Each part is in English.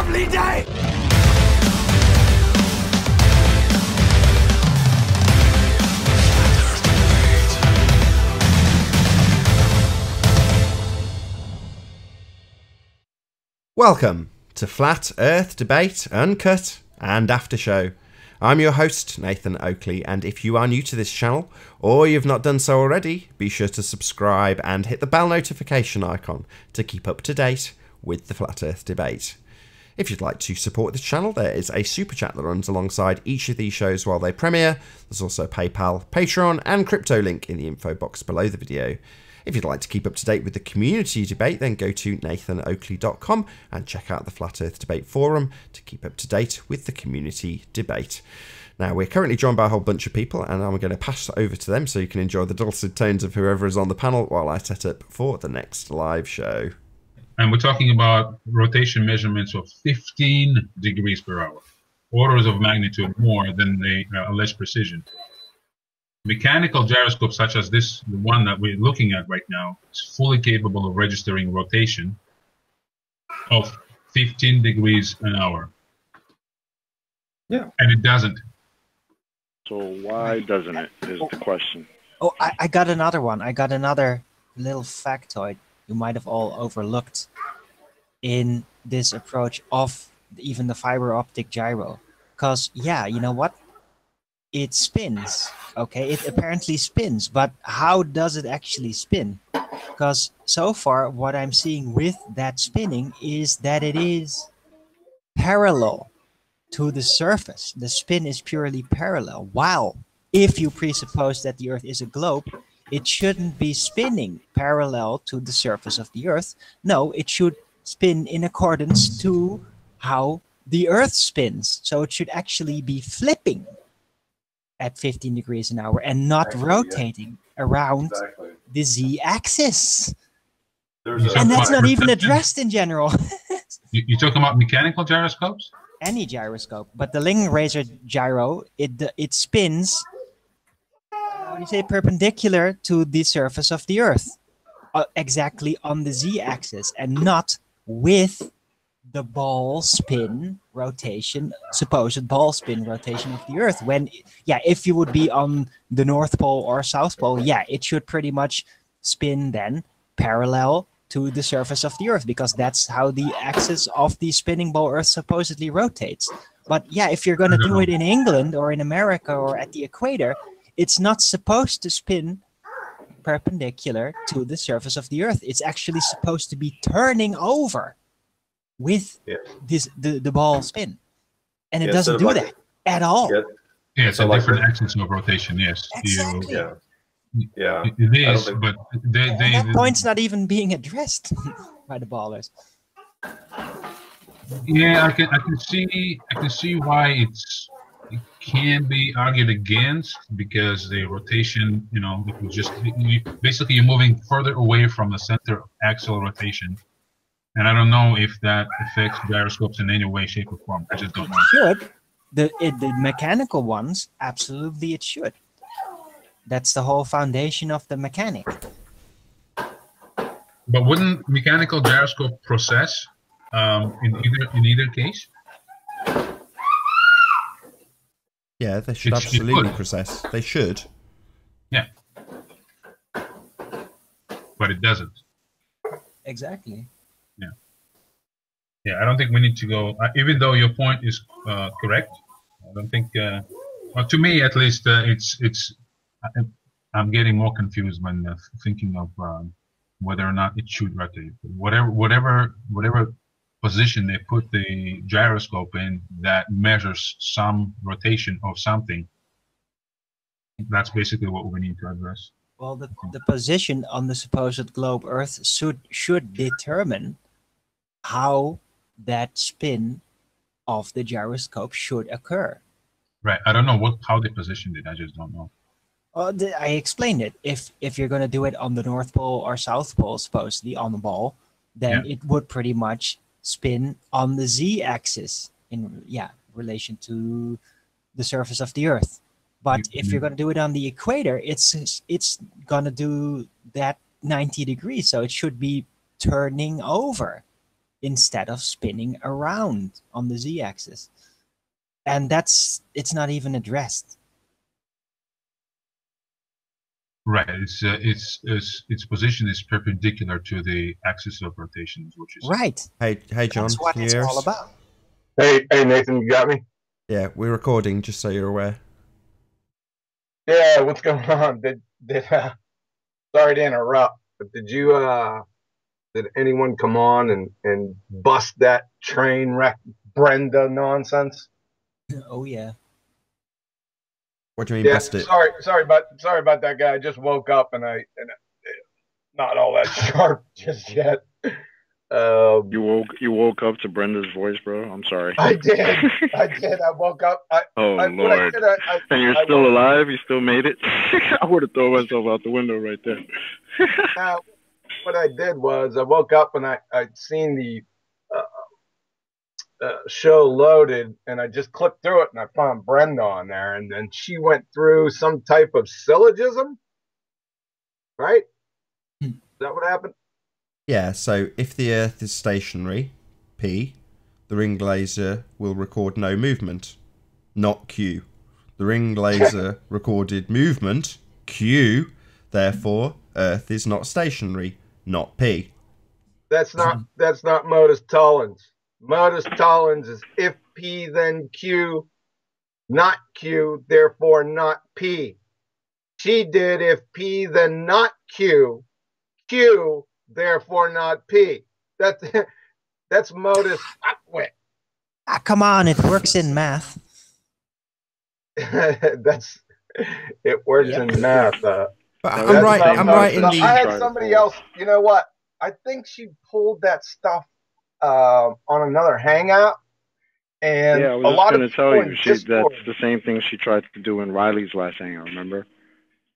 lovely day! Welcome to Flat Earth Debate Uncut and After Show. I'm your host, Nathan Oakley, and if you are new to this channel, or you've not done so already, be sure to subscribe and hit the bell notification icon to keep up to date with the Flat Earth Debate. If you'd like to support this channel, there is a super chat that runs alongside each of these shows while they premiere. There's also PayPal, Patreon, and crypto link in the info box below the video. If you'd like to keep up to date with the community debate, then go to nathanoakley.com and check out the Flat Earth Debate Forum to keep up to date with the community debate. Now, we're currently joined by a whole bunch of people, and I'm going to pass over to them so you can enjoy the dulcet tones of whoever is on the panel while I set up for the next live show. And we're talking about rotation measurements of 15 degrees per hour, orders of magnitude more than the alleged precision. Mechanical gyroscopes such as this, the one that we're looking at right now, is fully capable of registering rotation of 15 degrees an hour. Yeah. And it doesn't. So why doesn't it, is the question. Oh, I got another one. I got another little factoid you might have all overlooked in this approach of even the fiber optic gyro. Because, yeah, you know what? It spins, okay? It apparently spins, but how does it actually spin? Because so far, what I'm seeing with that spinning is that it is parallel to the surface. The spin is purely parallel. While if you presuppose that the Earth is a globe, it shouldn't be spinning parallel to the surface of the Earth. No, it should spin in accordance to how the Earth spins. So it should actually be flipping at 15 degrees an hour and not rotating around the z-axis. And that's not even addressed in general. You're talking about mechanical gyroscopes? Any gyroscope, but the Lingrazor gyro, it spins, how do you say, perpendicular to the surface of the Earth, exactly on the z-axis, and not with the ball spin rotation, supposed ball spin rotation of the Earth. When, yeah, if you would be on the North Pole or South Pole, yeah, it should pretty much spin then parallel to the surface of the Earth, because that's how the axis of the spinning ball Earth supposedly rotates. But yeah, if you're going to do it in England or in America or at the equator, it's not supposed to spin perpendicular to the surface of the Earth. It's actually supposed to be turning over with the ball spin, and it doesn't do that at all. Yeah, it's a different axis of rotation. Yes, exactly. It is, but that point's not even being addressed by the ballers. Yeah, I can see why it can be argued against, because the rotation, you know, it was just basically you're moving further away from the center of axial rotation. And I don't know if that affects gyroscopes in any way, shape, or form. I just don't know. It should. The mechanical ones, absolutely it should. That's the whole foundation of the mechanic. But wouldn't mechanical gyroscope process in either case? Yeah, they should absolutely process. They should. Yeah. But it doesn't. Exactly. Yeah, I don't think we need to go, even though your point is correct. I don't think, well, to me at least, I'm getting more confused when thinking of whether or not it should rotate. Whatever position they put the gyroscope in that measures some rotation of something, that's basically what we need to address. Well, the position on the supposed globe Earth should determine how that spin of the gyroscope should occur. Right. I don't know how they positioned it. I just don't know. I explained it. If you're going to do it on the North Pole or South Pole, supposedly on the ball, then it would pretty much spin on the z-axis in relation to the surface of the Earth. But if you're going to do it on the equator, it's going to do that 90 degrees, so it should be turning over instead of spinning around on the z-axis. And it's not even addressed. Right. Its position is perpendicular to the axis of rotation, is what you're saying. Right. Hey, John. That's what can you it's hear all us? about. Hey, Nathan, you got me? Yeah, we're recording, just so you're aware. Yeah, what's going on? Sorry to interrupt, but did anyone come on and bust that train wreck Brenda nonsense? Oh yeah. What do you mean, Yeah, bust it? sorry about that guy. I just woke up and not all that sharp just yet. You woke up to Brenda's voice, bro. I'm sorry. I did. I woke up. Lord. And you're still alive? You still made it? I would have thrown myself out the window right there. What I did was I woke up and I'd seen the show loaded, and I just clicked through it and I found Brenda on there, and then she went through some type of syllogism, right? Is that what happened? Yeah, so if the Earth is stationary, P, the ring laser will record no movement, not Q. The ring laser recorded movement, Q, therefore Earth is not stationary, not P. That's not Modus Tollens. Modus Tollens is if P then Q, not Q, therefore not P. She did if P then not Q, Q, therefore not P. That's Modus Fuckwit. Ah, come on, it works in math. It works Yep. in math. But No, I'm right in the... I had somebody else. You know what? I think she pulled that stuff on another hangout, and Yeah, I was just going to tell you, that's the same thing she tried to do in Riley's last hangout, remember?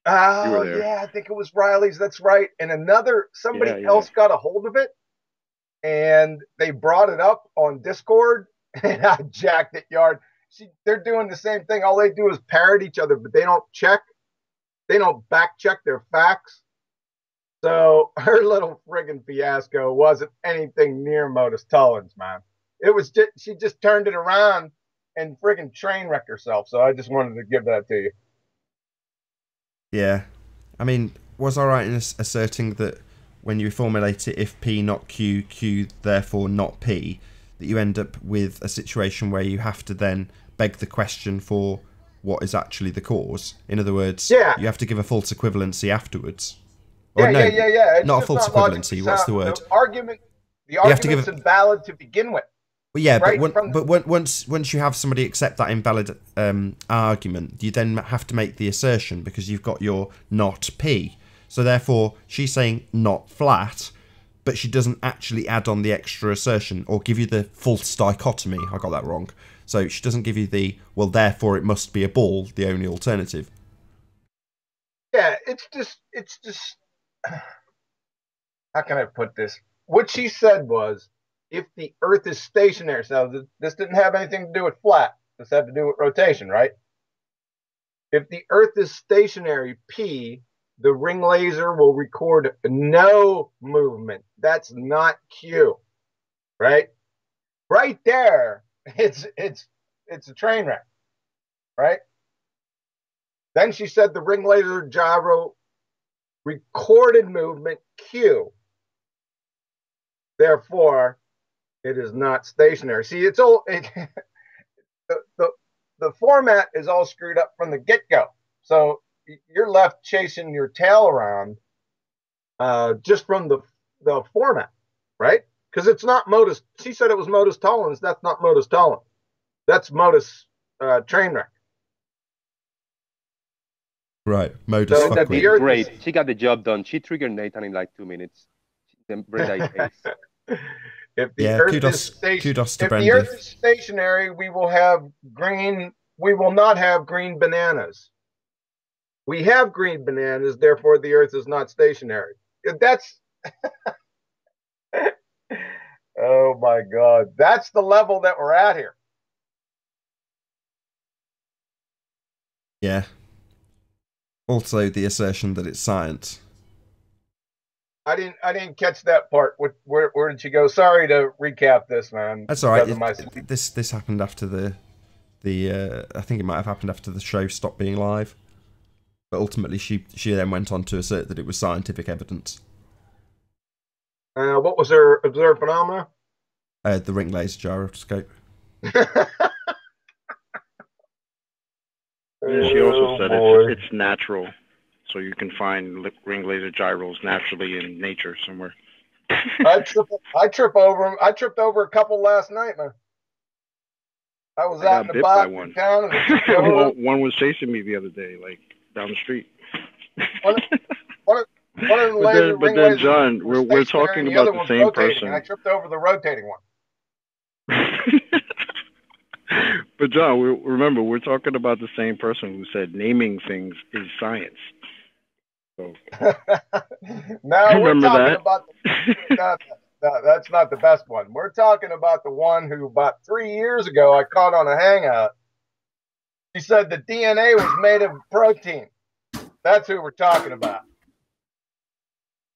Oh, yeah, I think it was Riley's. That's right. And somebody else got a hold of it, and they brought it up on Discord, and I jacked it yard. They're doing the same thing. All they do is parrot each other, but they don't back check their facts. So her little friggin' fiasco wasn't anything near Modus Tollens, man. It was she just turned it around and friggin' train wrecked herself. So I just wanted to give that to you. Yeah. I mean, was I right in asserting that when you formulate it, if P not Q, Q therefore not P, that you end up with a situation where you have to then beg the question for what is actually the cause? In other words, you have to give a false equivalency afterwards. Yeah. It's not a false equivalency. What's the word? The argument's invalid to begin with. Well, yeah, right? but once you have somebody accept that invalid argument, you then have to make the assertion because you've got your not P. So therefore, she's saying not flat, but she doesn't actually add on the extra assertion or give you the false dichotomy. I got that wrong. So she doesn't give you the, well, therefore it must be a ball, the only alternative. Yeah, it's just how can I put this? What she said was, if the Earth is stationary, so this didn't have anything to do with flat. This had to do with rotation, right? If the Earth is stationary, P, the ring laser will record no movement. That's not Q, right? Right there, it's a train wreck, right? Then she said the ring laser gyro recorded movement Q. Therefore, it is not stationary. See, it's all the format is all screwed up from the get-go. So you're left chasing your tail around just from the format, right? Because it's not Modus. She said it was Modus Tollens. That's not Modus Tollens. That's Modus train wreck. Right, Modus So fuckwit. Great. She got the job done. She triggered Nathan in like 2 minutes. Then Brenda is If the Earth is stationary, we will not have green bananas. We have green bananas, therefore the Earth is not stationary. That's oh my God. That's the level that we're at here. Yeah. Also the assertion that it's science. I didn't catch that part. Where did she go? Sorry to recap this, man. That's all right. This happened after the I think it might have happened after the show stopped being live. But ultimately, she then went on to assert that it was scientific evidence. What was her observed phenomena? The ring laser gyroscope. She also said it's natural, so you can find ring laser gyros naturally in nature somewhere. I trip over them. I tripped over a couple last night, man. I was out in the back of town, and one was chasing me the other day, like down the street. One of the but then, John, we're talking about the same person. I tripped over the rotating one. But John, remember, we're talking about the same person who said naming things is science. So now we're talking about that's not the best one. We're talking about the one who about 3 years ago I caught on a hangout. She said the DNA was made of protein. That's who we're talking about.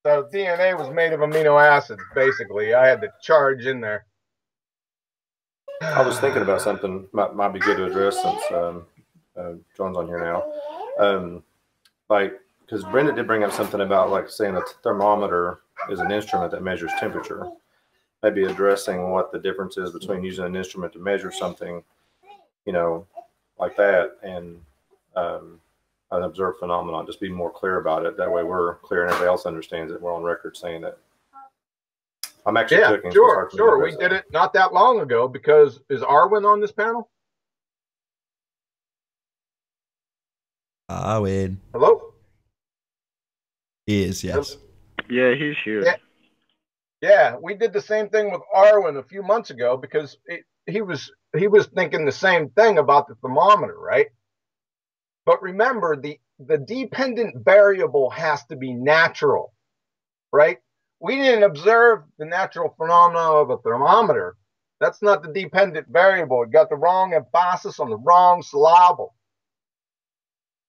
So DNA was made of amino acids, basically. I had the charge in there. I was thinking about something might be good to address since John's on here now. Because Brenda did bring up something about like saying a thermometer is an instrument that measures temperature. Maybe addressing what the difference is between using an instrument to measure something, like that, and an observed phenomenon. Just be more clear about it. That way we're clear and everybody else understands it. We're on record saying that. I'm actually cooking. Sure. We did it not that long ago because is Arwen on this panel? Arwen. Hello? He is, yes. Yeah, he's here. Yeah, we did the same thing with Arwen a few months ago because he was thinking the same thing about the thermometer, right? But remember, the dependent variable has to be natural, right? We didn't observe the natural phenomena of a thermometer. That's not the dependent variable. It got the wrong emphasis on the wrong syllable,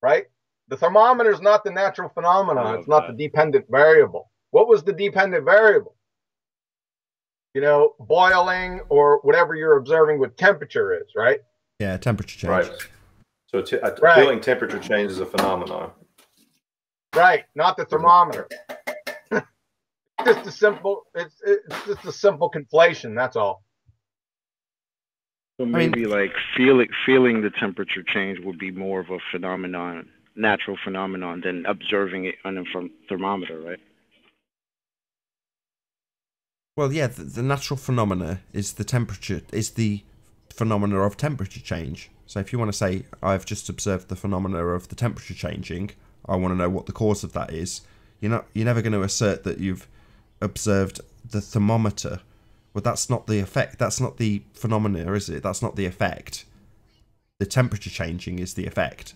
right? The thermometer is not the natural phenomenon. It's not the dependent variable. What was the dependent variable? Boiling or whatever you're observing with temperature is, right? Yeah, temperature change. Right. So feeling temperature change is a phenomenon. Right, not the thermometer. It's just a simple conflation. That's all. So maybe feeling the temperature change would be more of a natural phenomenon than observing it on a thermometer, right? Well, yeah, the natural phenomena is the phenomena of temperature change. So if you want to say, I've just observed the phenomena of the temperature changing, I want to know what the cause of that is, you're never going to assert that you've observed the thermometer. Well, that's not the effect. That's not the phenomena, is it? That's not the effect. The temperature changing is the effect.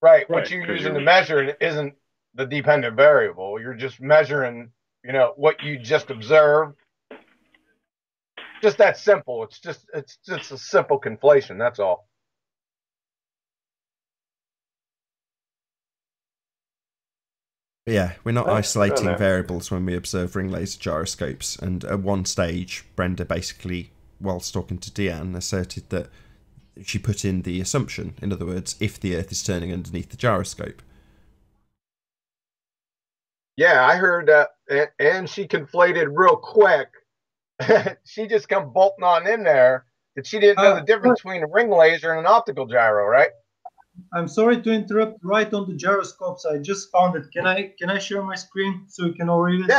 Right. What you're using to measure isn't the dependent variable. You're just measuring, what you just observed. Just that simple. It's just a simple conflation. That's all. Yeah, we're not isolating variables when we observe ring laser gyroscopes. And at one stage, Brenda basically, whilst talking to Deanne, asserted that she put in the assumption, in other words, if the Earth is turning underneath the gyroscope. Yeah, I heard that, and she conflated real quick. She just come bolting on in there that she didn't know the difference between a ring laser and an optical gyro, right? I'm sorry to interrupt. Right on the gyroscopes, I just found it. Can I share my screen so you can all read it?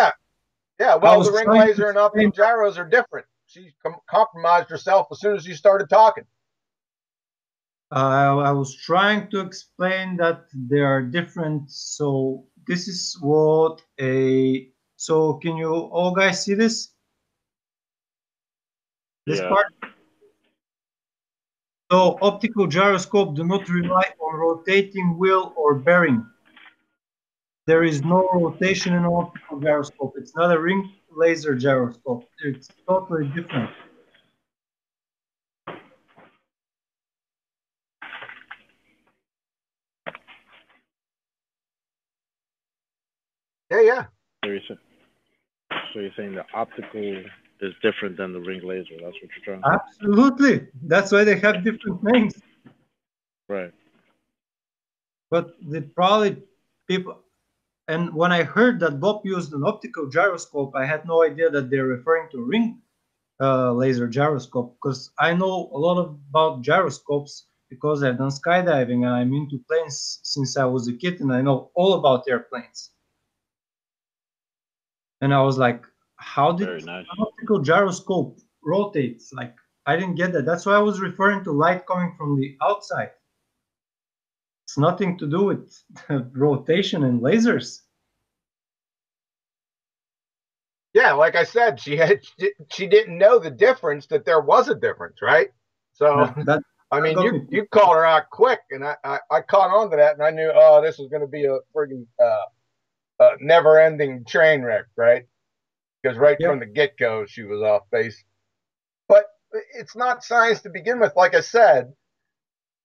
Yeah. Well, the ring laser and optical gyros are different. She compromised herself as soon as you started talking. I was trying to explain that they are different. So this is what so can you all guys see this? This part? So optical gyroscope do not rely on rotating wheel or bearing. There is no rotation in an optical gyroscope. It's not a ring laser gyroscope. It's totally different. Yeah, yeah. So you're saying the optical is different than the ring laser. That's what you're trying to say. Absolutely. That's why they have different names. Right. But people, and when I heard that Bob used an optical gyroscope, I had no idea that they're referring to ring laser gyroscope, because I know a lot about gyroscopes because I've done skydiving and I'm into planes since I was a kid, and I know all about airplanes. And I was like, how did an optical gyroscope rotate? Like, I didn't get that. That's why I was referring to light coming from the outside. It's nothing to do with rotation and lasers. Yeah, like I said, she didn't know the difference, that there was a difference, right? So I mean, you called her out quick, and I caught on to that, and I knew, oh, this was going to be a friggin' never-ending train wreck, right? Because from the get-go, she was off base. But it's not science to begin with. Like I said,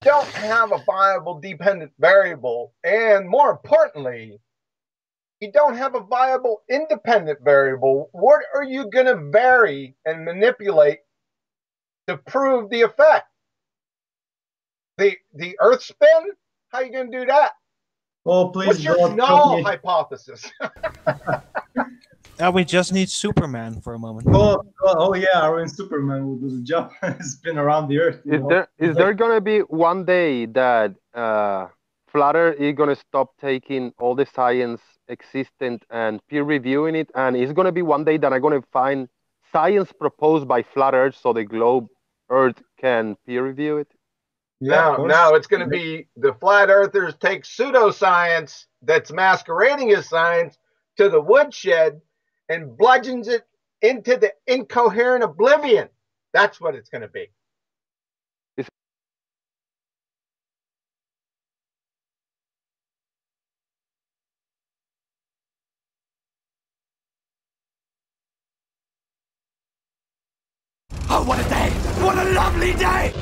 don't have a viable dependent variable, and more importantly, you don't have a viable independent variable. What are you going to vary and manipulate to prove the effect? The Earth spin? How are you going to do that? Oh, please. What's your null hypothesis? We just need Superman for a moment. Oh yeah, our Superman will do the job. Spin around the Earth. Is there gonna be one day that Flat Earth is gonna stop taking all the science existent and peer reviewing it, and it's gonna be one day that I'm gonna find science proposed by Flat Earth so the globe Earth can peer review it? No, it's going to be the flat earthers take pseudoscience that's masquerading as science to the woodshed and bludgeons it into the incoherent oblivion. That's what it's going to be. Oh, what a day! What a lovely day!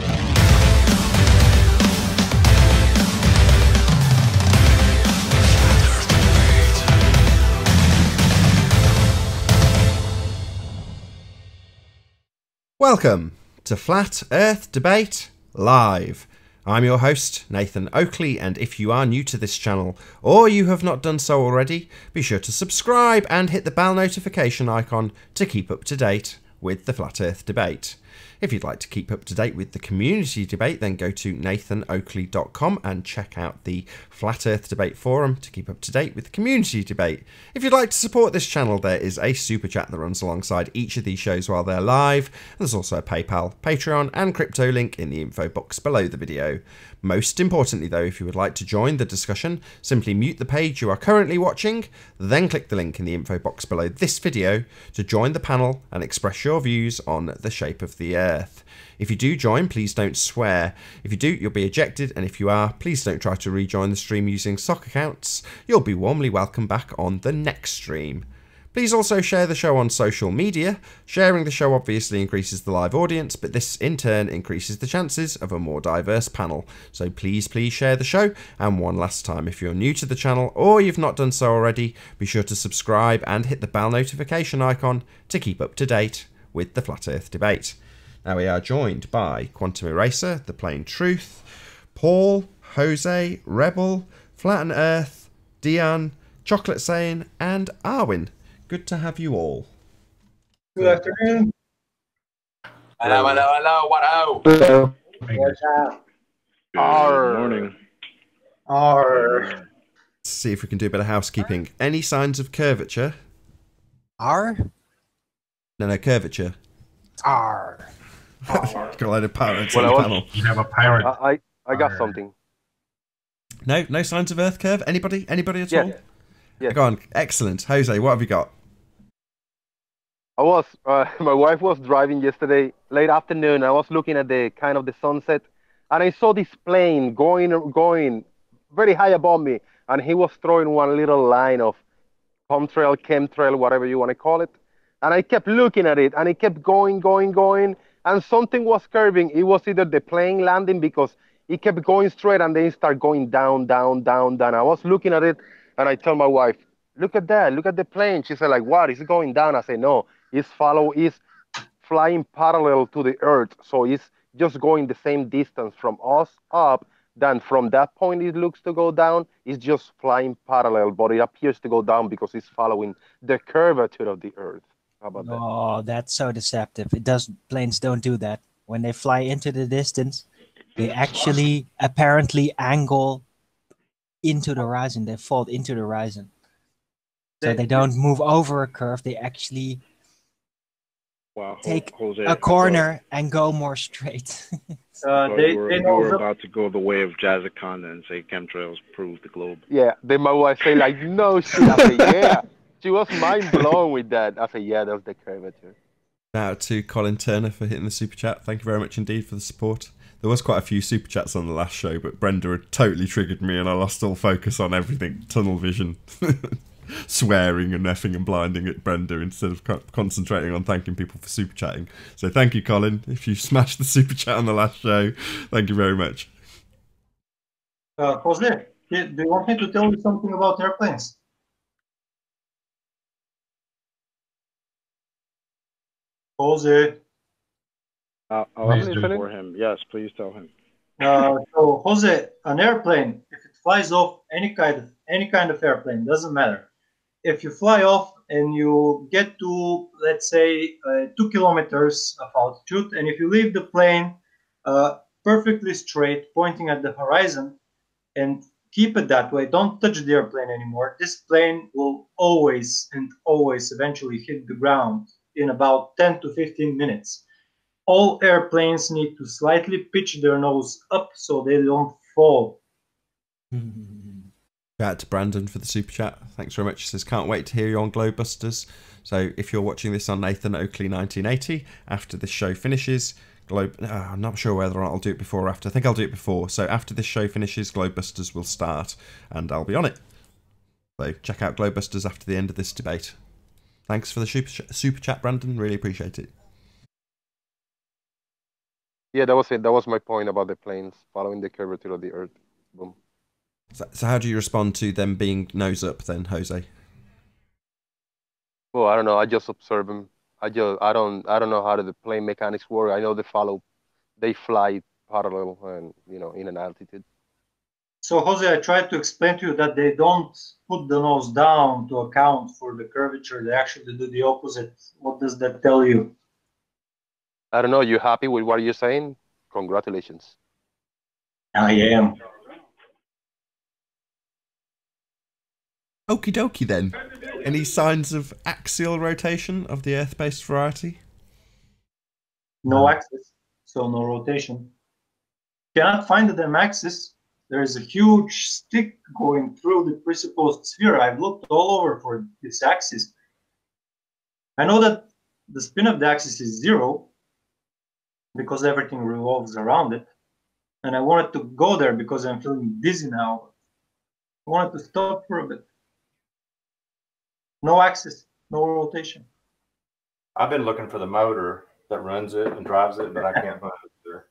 Welcome to Flat Earth Debate Live. I'm your host, Nathan Oakley, and if you are new to this channel, or you have not done so already, be sure to subscribe and hit the bell notification icon to keep up to date with the Flat Earth Debate. If you'd like to keep up to date with the community debate, then go to nathanoakley.com and check out the Flat Earth Debate forum to keep up to date with the community debate. If you'd like to support this channel, there is a super chat that runs alongside each of these shows while they're live. There's also a PayPal, Patreon and crypto link in the info box below the video. Most importantly though, if you would like to join the discussion, simply mute the page you are currently watching, then click the link in the info box below this video to join the panel and express your views on the shape of the Earth. If you do join, please don't swear. If you do, you'll be ejected, and if you are, please don't try to rejoin the stream using sock accounts. You'll be warmly welcomed back on the next stream. Please also share the show on social media. Sharing the show obviously increases the live audience, but this in turn increases the chances of a more diverse panel. So please share the show. And one last time, if you're new to the channel or you've not done so already, be sure to subscribe and hit the bell notification icon to keep up to date with the Flat Earth Debate. Now we are joined by Quantum Eraser, The Plain Truth, Paul, Jose, Rebel, Flatten Earth, Dion, Chocolate Sane, and Arwin. Good to have you all. Good afternoon. Hello, what up? Hello. Good morning. Let's see if we can do a bit of housekeeping. Any signs of curvature? R? No, curvature. R. Got a load of pirates on the panel. You have a pirate. I got something. No signs of Earth curve? Anybody at all? Yes. Go on. Excellent. Jose, what have you got? My wife was driving yesterday, late afternoon. I was looking at the sunset, and I saw this plane going very high above me, and he was throwing one little line of contrail, chemtrail, whatever you want to call it. And I kept looking at it, and it kept going, and something was curving. It was either the plane landing, because it kept going straight, and then it started going down. I was looking at it, and I told my wife, look at that. Look at the plane. She said, like, what? Is it going down? I said, no. It's flying parallel to the Earth. So it's just going the same distance from us up. Then from that point it looks to go down. It's just flying parallel, but it appears to go down because it's following the curvature of the Earth. How about that? Oh, that's so deceptive. Planes don't do that. When they fly into the distance, they actually apparently angle into the horizon. They fall into the horizon. So they don't move over a curve. They actually take Jose, a corner and go more straight. you were about to go the way of Jazzaconda and say chemtrails prove the globe. Yeah, then my wife say like, no shit. I say, yeah. She was mind blown with that. I say, yeah, that's the curvature. Now to Colin Turner for hitting the super chat. Thank you very much indeed for the support. There was quite a few super chats on the last show, but Brenda had totally triggered me and I lost all focus on everything. Tunnel vision. Swearing and effing and blinding at Brenda instead of concentrating on thanking people for super chatting. So thank you, Colin. If you smashed the super chat on the last show, thank you very much. Jose, do you want me to tell you something about airplanes? Jose. I'll ask for him. Yes, please tell him. So Jose, an airplane, if it flies off, any kind of airplane, doesn't matter. If you fly off and you get to, let's say, 2 kilometers of altitude, and if you leave the plane perfectly straight, pointing at the horizon, and keep it that way, don't touch the airplane anymore, this plane will always and always eventually hit the ground in about 10 to 15 minutes. All airplanes need to slightly pitch their nose up so they don't fall. Shout out to Brandon for the super chat. Thanks very much. He says, can't wait to hear you on Globebusters. So if you're watching this on Nathan Oakley 1980, after this show finishes, I'm not sure whether or not I'll do it before or after. I think I'll do it before. So after this show finishes, Globebusters will start and I'll be on it. So check out Globebusters after the end of this debate. Thanks for the super chat, Brandon. Really appreciate it. Yeah, that was it. That was my point about the planes following the curvature of the Earth. Boom. So how do you respond to them being nose up then, Jose? Well, I don't know. I just observe them. I don't know how the plane mechanics work. I know they fly parallel and in an altitude. So Jose, I tried to explain to you that they don't put the nose down to account for the curvature. They actually do the opposite. What does that tell you? I don't know. You happy with what you're saying? Congratulations. I am. Okie dokie then. Any signs of axial rotation of the Earth-based variety? No axis, so no rotation. Cannot find the axis. There is a huge stick going through the presupposed sphere. I've looked all over for this axis. I know that the spin of the axis is 0 because everything revolves around it. And I wanted to go there because I'm feeling dizzy now. I wanted to stop for a bit. No axis, no rotation. I've been looking for the motor that runs it and drives it, but I can't find it there.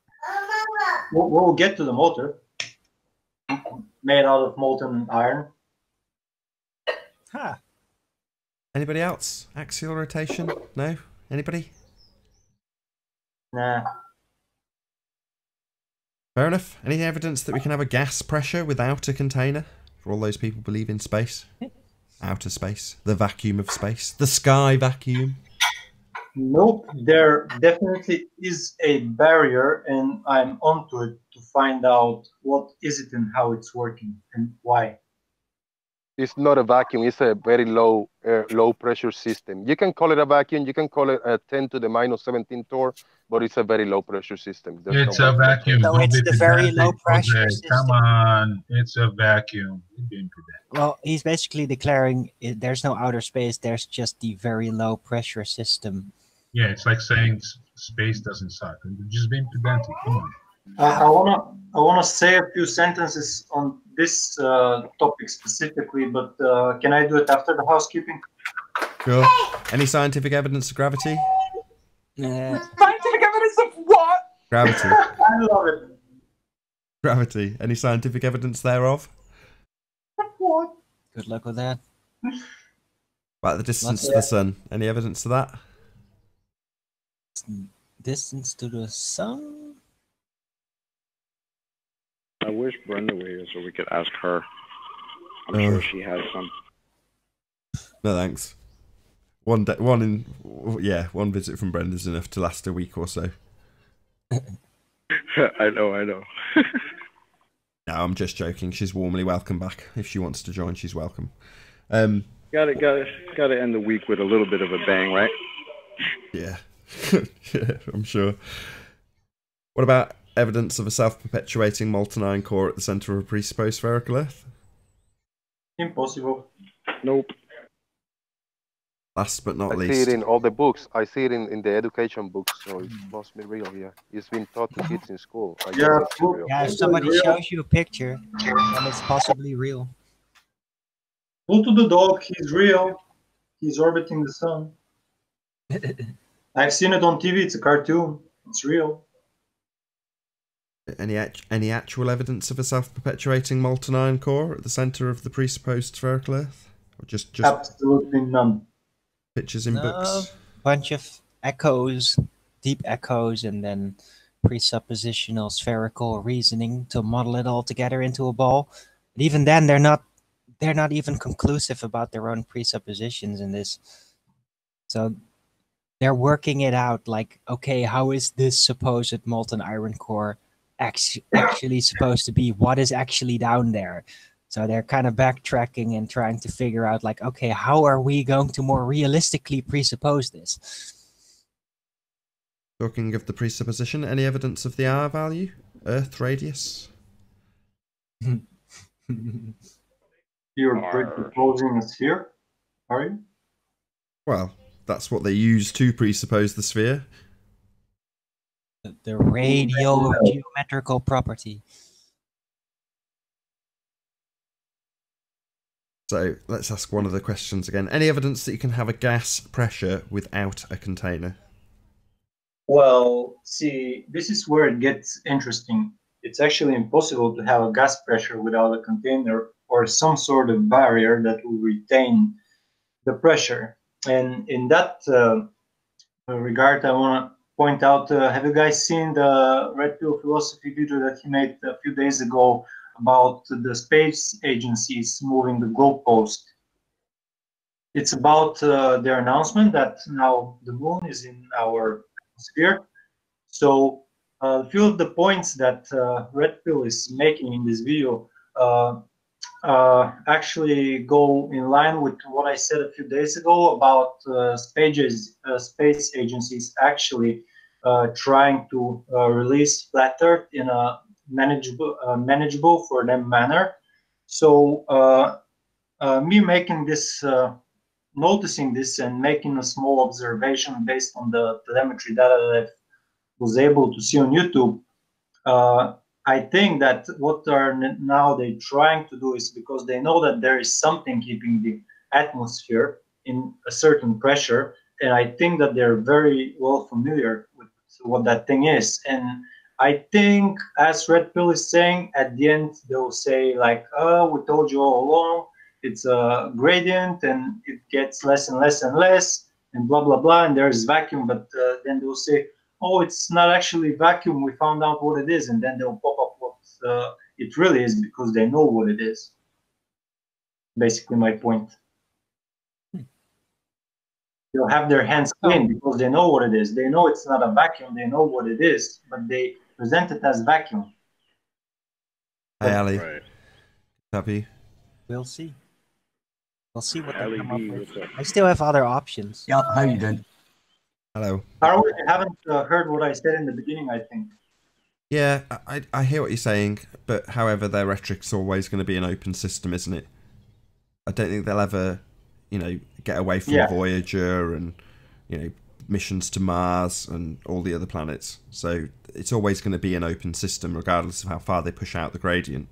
We'll get to the motor. Made out of molten iron. Huh. Anybody else? Axial rotation? No? Anybody? Nah. Fair enough. Any evidence that we can have a gas pressure without a container? For all those people believe in space. Outer space. The vacuum of space. The sky vacuum. Nope. There definitely is a barrier, and I'm onto it to find out what is it and how it's working and why. It's not a vacuum. It's a very low pressure system. You can call it a vacuum. You can call it a 10 to the minus 17 torr, but it's a very low pressure system. It's a vacuum. So it's the very low pressure system. Come on, it's a vacuum. Well, he's basically declaring there's no outer space. There's just the very low pressure system. Yeah, it's like saying space doesn't suck. Just being pedantic. Come on. I wanna say a few sentences on this topic specifically, but can I do it after the housekeeping? Sure. Any scientific evidence of gravity? Scientific evidence of what? Gravity. I love it. Gravity. Any scientific evidence thereof? Good luck with that. About the distance to the sun. Any evidence of that? Distance to the sun? I wish Brenda were here so we could ask her. I'm sure she has some. No thanks. One visit from Brenda's enough to last a week or so. I know. No, I'm just joking. She's warmly welcome back. If she wants to join, she's welcome. Got to end the week with a little bit of a bang, right? Yeah. Yeah, I'm sure. What about evidence of a self-perpetuating molten iron core at the center of a presupposed spherical Earth? Impossible. Nope. Last but not I least. see it in all the books. I see it in the education books, so it must be real. Yeah, it's been taught to kids in school. I guess it's real. Yeah, if somebody shows you a picture, then it's possibly real. Pluto the dog, he's real. He's orbiting the sun. I've seen it on TV. It's a cartoon. It's real. Any actual evidence of a self-perpetuating molten iron core at the center of the presupposed spherical Earth? Or just absolutely none. Pictures in books? Bunch of echoes, deep echoes, and then presuppositional spherical reasoning to model it all together into a ball. But even then, they're not even conclusive about their own presuppositions in this. So they're working it out like, okay, how is this supposed molten iron core actually supposed to be? What is actually down there? So they're kind of backtracking and trying to figure out like, okay, how are we going to more realistically presuppose this? Talking of the presupposition, any evidence of the R value? Earth radius? You're presupposing a sphere, are you? Well, that's what they use to presuppose the sphere. The radial geometrical property. So let's ask one of the questions again. Any evidence that you can have a gas pressure without a container? Well, see, this is where it gets interesting. It's actually impossible to have a gas pressure without a container or some sort of barrier that will retain the pressure. And in that regard, I want to point out, have you guys seen the Red Pill Philosophy video that he made a few days ago about the space agencies moving the goalpost? It's about their announcement that now the moon is in our sphere. So a few of the points that Red Pill is making in this video actually go in line with what I said a few days ago about space agencies actually trying to release flat Earth in a manageable for them manner. So me making this, noticing this and making a small observation based on the telemetry data that I was able to see on YouTube, I think that what are now they trying to do is because they know that there is something keeping the atmosphere in a certain pressure, and I think that they're very well familiar with what that thing is. And I think, as Red Pill is saying, at the end they'll say like, "Oh, we told you all along. It's a gradient, and it gets less and less and less, and blah blah blah. And there's vacuum." But then they'll say, "Oh, it's not actually vacuum. We found out what it is," and then they'll pop up what it really is because they know what it is. Basically, my point. They'll have their hands clean because they know what it is. They know it's not a vacuum. They know what it is, but they present it as vacuum. Hi, Ali. Right. Happy? We'll see. We'll see what they come up LED, with. what's up? I still have other options. Yeah, how you doing? Hello. Harold, you haven't heard what I said in the beginning, I think. Yeah, I hear what you're saying, but however, their rhetoric's always going to be an open system, isn't it? I don't think they'll ever, get away from Voyager and, missions to Mars and all the other planets. So it's always going to be an open system, regardless of how far they push out the gradient.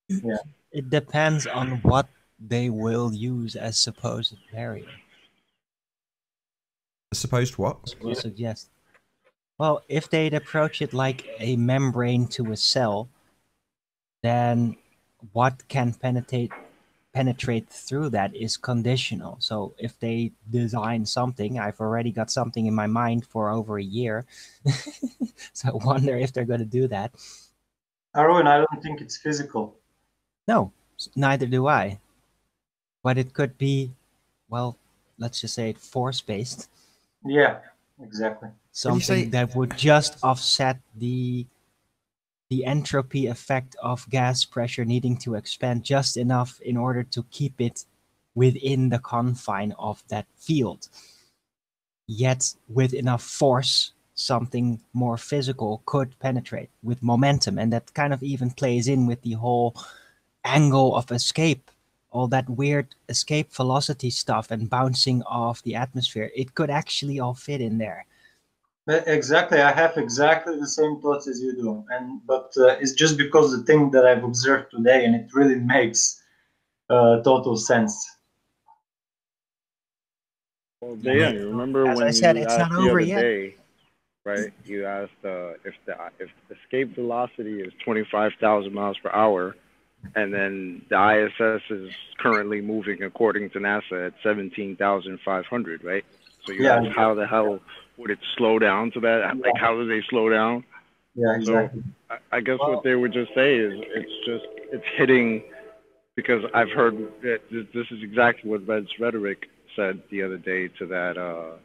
Yeah. It depends on what they will use as supposed barrier. Supposed what? Will suggest. Well, if they'd approach it like a membrane to a cell, then what can penetrate penetrate through that is conditional. So if they design something, I've already got something in my mind for over a year. So I wonder if they're going to do that. Arwen, I don't think it's physical. No, neither do I. But it could be, well, let's just say force-based. Yeah, exactly. Something that would just offset the entropy effect of gas pressure needing to expand just enough in order to keep it within the confine of that field. Yet with enough force, something more physical could penetrate with momentum, and that kind of even plays in with the whole angle of escape, all that weird escape velocity stuff and bouncing off the atmosphere. It could actually all fit in there. Exactly, I have exactly the same thoughts as you do, but it's just because the thing that I've observed today, and it really makes total sense. Well, Dan, you remember as when I said, you it's asked not the over other yet. day, right? You asked if escape velocity is 25,000 miles per hour, and then the ISS is currently moving according to NASA at 17,500, right? So you asked how the hell would it slow down to that? Like, how do they slow down? Yeah, exactly. So I guess what they would just say is it's hitting, because I've heard that this is exactly what Red's rhetoric said the other day to that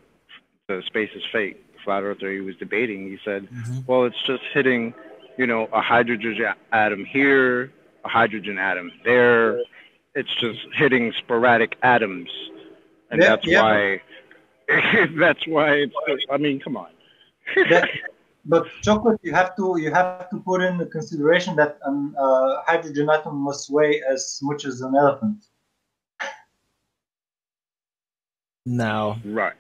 the Space is Fate flat earther he was debating. He said, well, it's just hitting, you know, a hydrogen atom here, a hydrogen atom there. It's just hitting sporadic atoms, and that's why. That's why it's. I mean, come on. But Chocolate, you have to put in the consideration that a hydrogen atom must weigh as much as an elephant. No. Right.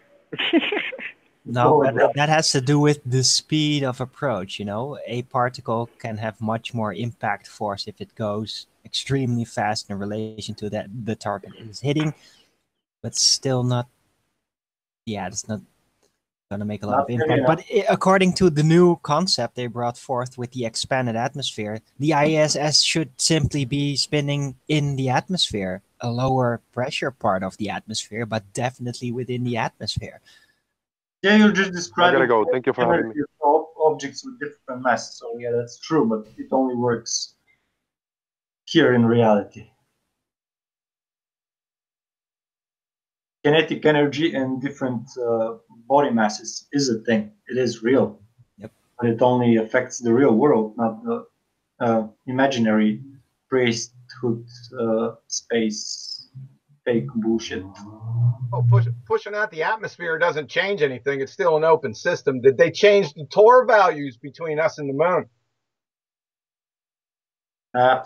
No, but that has to do with the speed of approach. You know, a particle can have much more impact force if it goes extremely fast in relation to that the target is hitting, but still not. Yeah, it's not going to make a lot of impact. But according to the new concept they brought forth with the expanded atmosphere, the ISS should simply be spinning in the atmosphere, a lower pressure part of the atmosphere, but definitely within the atmosphere. Yeah, you're just describing. I gotta go. Thank you for having me. Objects with different masses. So yeah, that's true, but it only works here in reality. Kinetic energy and different body masses is a thing. It is real. Yep. But it only affects the real world, not the imaginary priesthood space fake bullshit. Oh, pushing out the atmosphere doesn't change anything. It's still an open system. Did they change the Tor values between us and the moon? I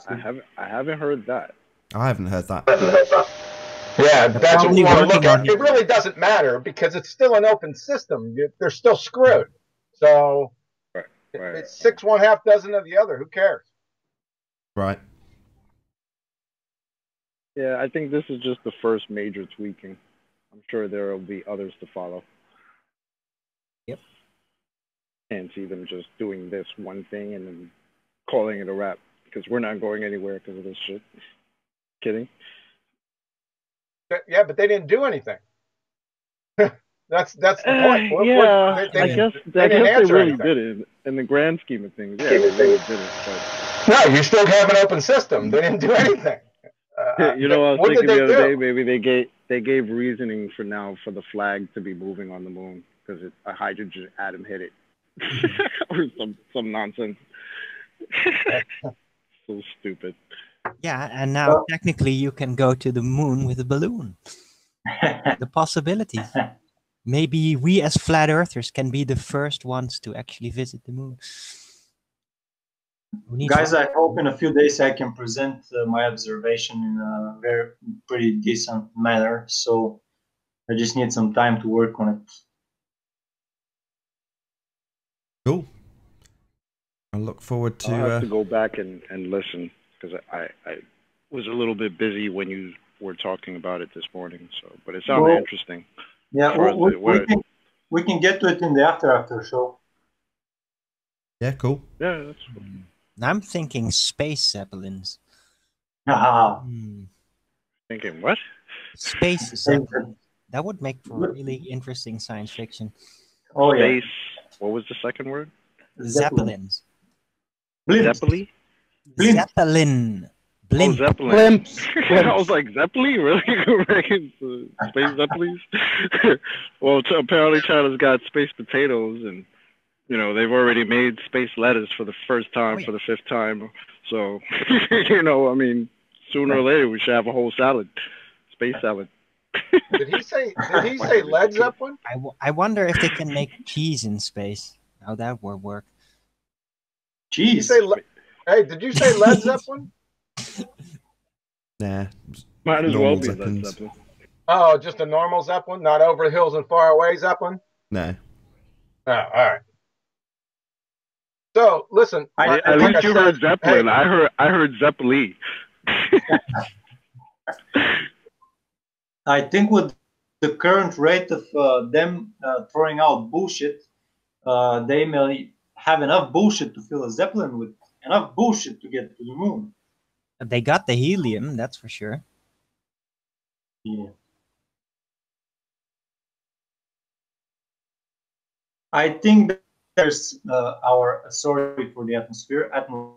haven't heard that. I haven't heard that. Yeah, that's what we want to look at. It really doesn't matter because it's still an open system. They're still screwed. So it's 6 1/2 dozen of the other. Who cares? Right. Yeah, I think this is just the first major tweaking. I'm sure there will be others to follow. Yep. Can't see them just doing this one thing and then calling it a wrap, because we're not going anywhere because of this shit. Kidding? Yeah, but they didn't do anything. That's the point. Yeah, I guess they really did it in the grand scheme of things. Yeah, they really did it. But... No, you still have an open system. They didn't do anything. You know, I was thinking the other day, maybe they gave reasoning for the flag to be moving on the moon because a hydrogen atom hit it, or some nonsense. So stupid. Yeah, and now technically you can go to the moon with a balloon. The possibility. Maybe we as flat earthers can be the first ones to actually visit the moon. Guys, I hope in a few days I can present my observation in a pretty decent manner. So I just need some time to work on it. Cool. I look forward to. I'll have to go back and listen because I was a little bit busy when you were talking about it this morning. So, but it sounded interesting. Yeah, we can get to it in the after show. Yeah, cool. Yeah, that's cool. I'm thinking space zeppelins. Thinking what? Space Zeppelin. That would make for really interesting science fiction. Oh yeah. Space. What was the second word? Zeppelins. Blimps. Zeppelin. Blimp. Zeppelin. Blimp. Oh, Zeppelin. Blimps. I was like, Zeppelin? Really? Space Zeppelins? Well, apparently China's got space potatoes, and, you know, they've already made space lettuce for the first time, for the 5th time. So, you know, I mean, sooner or later we should have a whole salad. Space salad. Did he say Led Zeppelin? I wonder if they can make cheese in space. How that would work. Did you Jeez. say hey, did you say Led Zeppelin? Nah. Might as well Normal be Led Zeppelins. Zeppelin. Oh, just a normal Zeppelin, not over the hills and far away Zeppelin? No. Oh, all right. So, listen. At least you heard Zeppelin. Hey, I heard Zeppelin. I think with the current rate of them throwing out bullshit, they may have enough bullshit to fill a Zeppelin with enough bullshit to get to the moon. They got the helium, that's for sure. Yeah. I think that there's sorry for the atmosphere. Atmosphere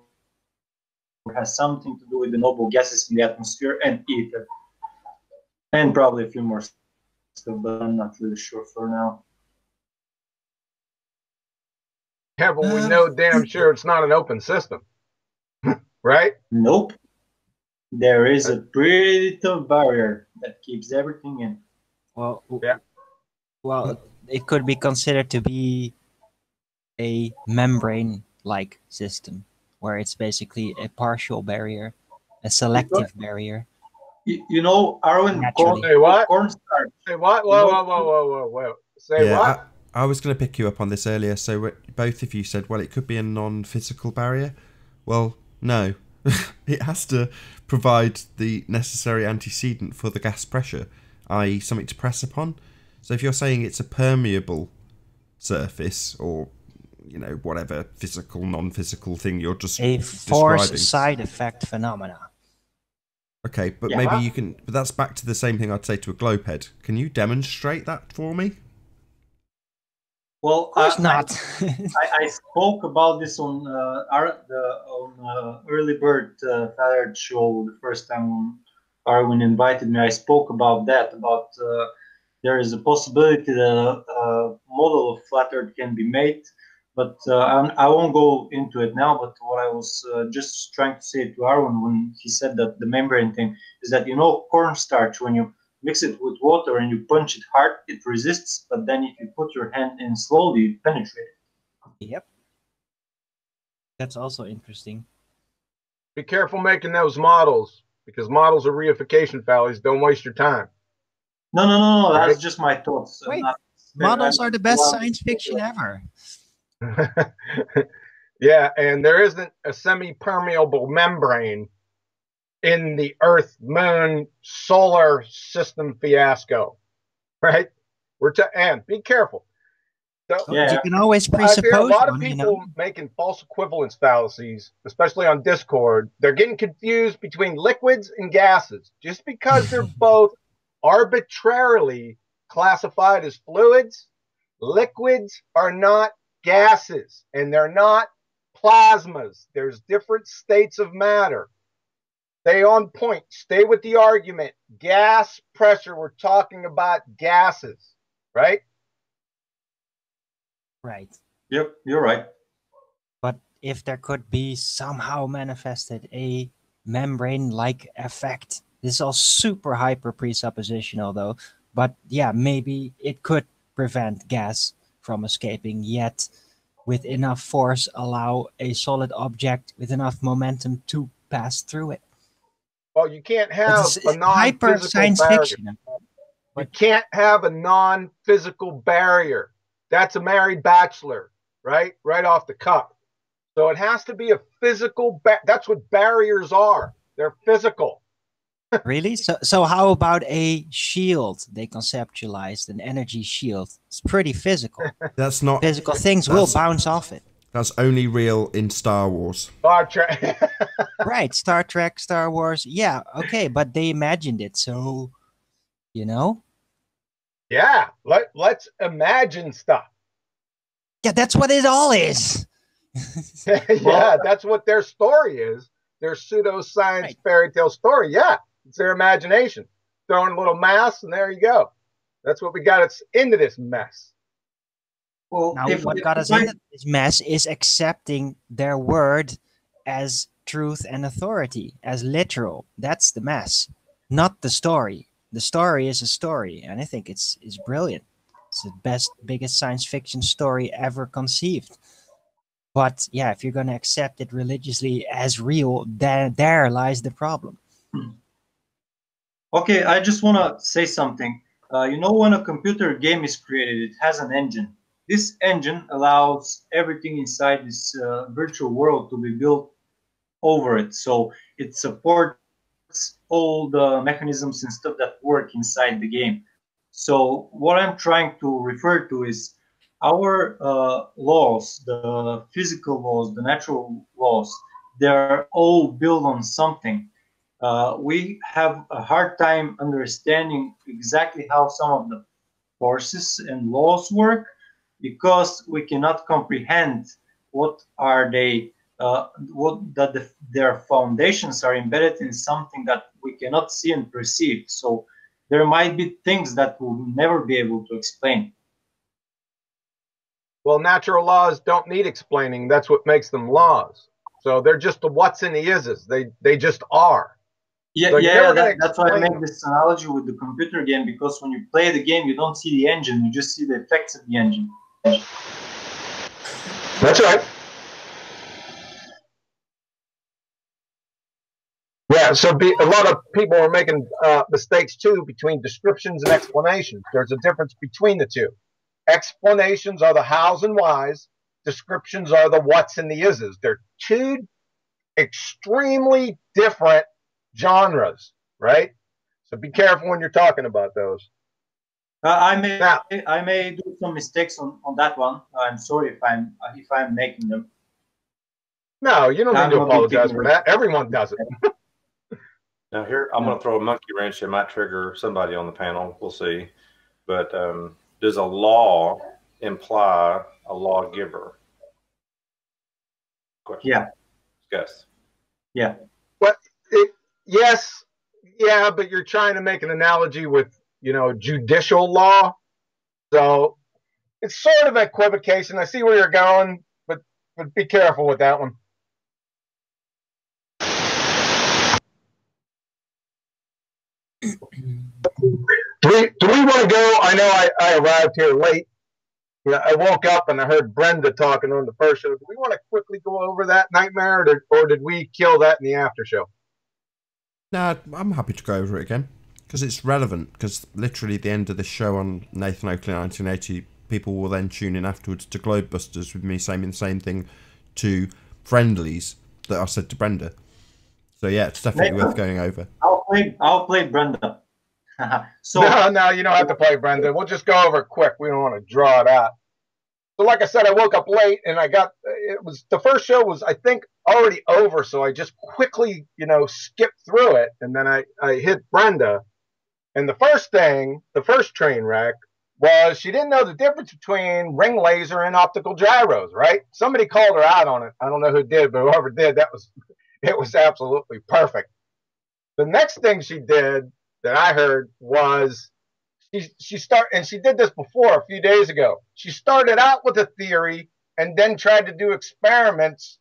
has something to do with the noble gases in the atmosphere and ether. And probably a few more stuff, but I'm not really sure for now. yeah, but we know damn sure it's not an open system. Right? Nope. There is a pretty tough barrier that keeps everything in. Well, Yeah. well, it could be considered to be a membrane-like system, where it's basically a partial barrier, a selective barrier. You know, Arwen, Naturally. Hey, what? cornstarch. Say what? Whoa. Say Yeah, what? I was going to pick you up on this earlier. So both of you said, well, it could be a non-physical barrier. Well, no. It has to provide the necessary antecedent for the gas pressure, i.e. something to press upon. So if you're saying it's a permeable surface, or, you know, whatever physical, non-physical thing you're just A describing. force side effect phenomena. Okay, but Yeah. maybe you can... But that's back to the same thing I'd say to a globe head. Can you demonstrate that for me? Well, Of course not. I spoke about this on Early Bird Feathered show the first time Arwen invited me. I spoke about that, about there is a possibility that a model of flat Earth can be made, but I won't go into it now. But what I was just trying to say to Arwen when he said that the membrane thing is that, you know, cornstarch, when you mix it with water and you punch it hard, it resists, but then if you put your hand in slowly, it penetrates. Yep. That's also interesting. Be careful making those models, because models are reification fallacies. Don't waste your time. No, that's just my thoughts. Wait, Not- models are the best Well, science fiction ever. Yeah, and there isn't a semi-permeable membrane in the Earth, Moon, solar system fiasco, right? And be careful. So, Yeah. You can always I presuppose hear a lot of one, people you know. making false equivalence fallacies, especially on Discord. They're getting confused between liquids and gases. Just because they're both arbitrarily classified as fluids, liquids are not gases, and they're not plasmas. There's different states of matter. Stay on point. Stay with the argument. Gas pressure, we're talking about gases, right? Right. Yep, you're right. But if there could be somehow manifested a membrane-like effect, this is all super hyper presuppositional though, but yeah, maybe it could prevent gas from escaping, yet with enough force allow a solid object with enough momentum to pass through it. Well, you can't have It's a hyper non-physical science barrier. fiction. You can't have a non-physical barrier. That's a married bachelor, right? Right off the cuff. So it has to be a physical. That's what barriers are. They're physical. Really? So how about a shield? They conceptualized an energy shield. It's pretty physical. That's not... Physical things will That's- bounce off it. That's only real in Star Wars. Star Trek. Right, Star Trek, Star Wars. Yeah, okay, but they imagined it, so, you know? Yeah, let's imagine stuff. Yeah, that's what it all is. Yeah, that's what their story is. Their pseudoscience fairy tale story. Yeah, it's their imagination. Throwing a little mass, and there you go. That's what we got us into this mess. Well, Now, what got us into this mess is accepting their word as truth and authority, as literal. That's the mess, not the story. The story is a story, and I think it's brilliant. It's the biggest science fiction story ever conceived. But yeah, if you're going to accept it religiously as real, then there lies the problem. Okay, I just want to say something. You know, when a computer game is created, it has an engine. This engine allows everything inside this virtual world to be built over it. So it supports all the mechanisms and stuff that work inside the game. So what I'm trying to refer to is our laws, the physical laws, the natural laws, they're all built on something. We have a hard time understanding exactly how some of the forces and laws work because we cannot comprehend what are they, their foundations are embedded in something that we cannot see and perceive. So there might be things that we'll never be able to explain. Well, natural laws don't need explaining. That's what makes them laws. So they're just the what's and the is's. They just are. Yeah, so that's why I make this analogy with the computer game, because when you play the game, you don't see the engine, you just see the effects of the engine. That's right. Yeah, so a lot of people are making mistakes too between descriptions and explanations. There's a difference between the two. Explanations are the hows and whys. Descriptions are the what's and the is's. They're two extremely different genres, right? So be careful when you're talking about those. I may do some mistakes on that one. I'm sorry if I'm making them. No, you don't need to apologize for that. Everyone does it. Now here, I'm going to throw a monkey wrench that might trigger somebody on the panel. We'll see. But does a law imply a lawgiver? Question. Yeah. Yes. Yeah. Well, yes, yeah, but you're trying to make an analogy with, judicial law. So it's sort of equivocation. I see where you're going, but be careful with that one. Do we want to go? I know I arrived here late. I woke up and I heard Brenda talking on the first show. Do we want to quickly go over that nightmare, or did we kill that in the after show? No, I'm happy to go over it again because it's relevant. Because literally, the end of the show on Nathan Oakley 1980, people will then tune in afterwards to Globebusters with me saying the same thing to friendlies that I said to Brenda. So yeah, it's definitely worth going over. I'll play Brenda. So no, you don't have to play Brenda. We'll just go over it quick. We don't want to draw it out. So like I said, I woke up late and the first show was, I think, already over. So I just quickly, skipped through it. And then I hit Brenda. And the first train wreck was she didn't know the difference between ring laser and optical gyros, right? Somebody called her out on it. I don't know who did, but whoever did, it was absolutely perfect. The next thing she did that I heard was she did this before a few days ago. She started out with a theory and then tried to do experiments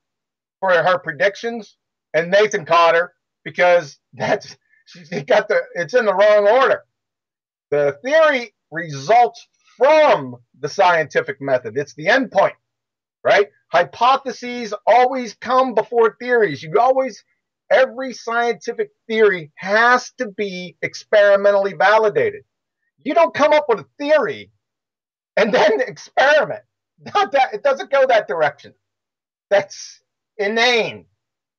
for her predictions, and Nathan caught her because it's in the wrong order. The theory results from the scientific method. It's the end point, right? Hypotheses always come before theories. Every scientific theory has to be experimentally validated. You don't come up with a theory and then experiment. It doesn't go that direction. That's inane,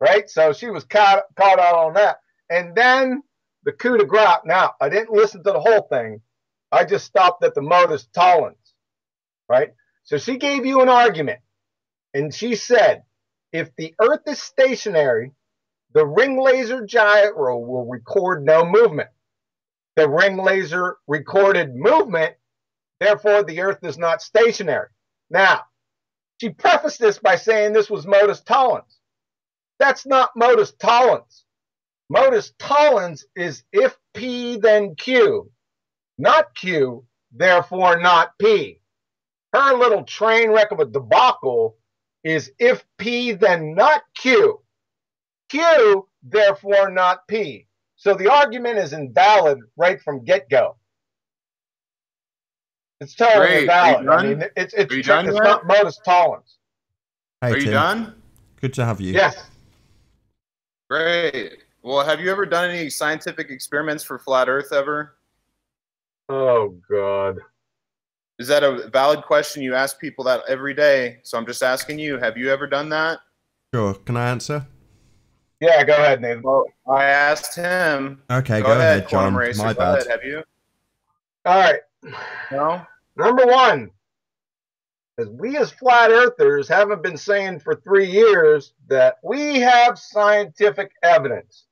right? So she was caught out on that. And then the coup de grace. Now, I didn't listen to the whole thing. I just stopped at the modus tollens, right? So she gave you an argument. And she said, if the Earth is stationary, the ring laser gyro will record no movement. The ring laser recorded movement, therefore the Earth is not stationary. Now, she prefaced this by saying this was modus tollens. That's not modus tollens. Modus tollens is if P then Q, not Q, therefore not P. Her little train wreck of a debacle is if P then not Q, Q, therefore not P. So the argument is invalid right from get-go. It's totally invalid. I mean, it's not modus tollens. Hey, Are you Tim. done? Good to have you. Yes. Great. Well, have you ever done any scientific experiments for flat Earth ever? Oh, God. Is that a valid question? You ask people that every day. So I'm just asking you, have you ever done that? Sure. Can I answer? Yeah, go ahead, Nathan. Well, I asked him. Okay, go ahead, John. Quantum Racer. My Go bad. ahead. Have you? All right. No? Number one, as we as flat earthers haven't been saying for 3 years that we have scientific evidence.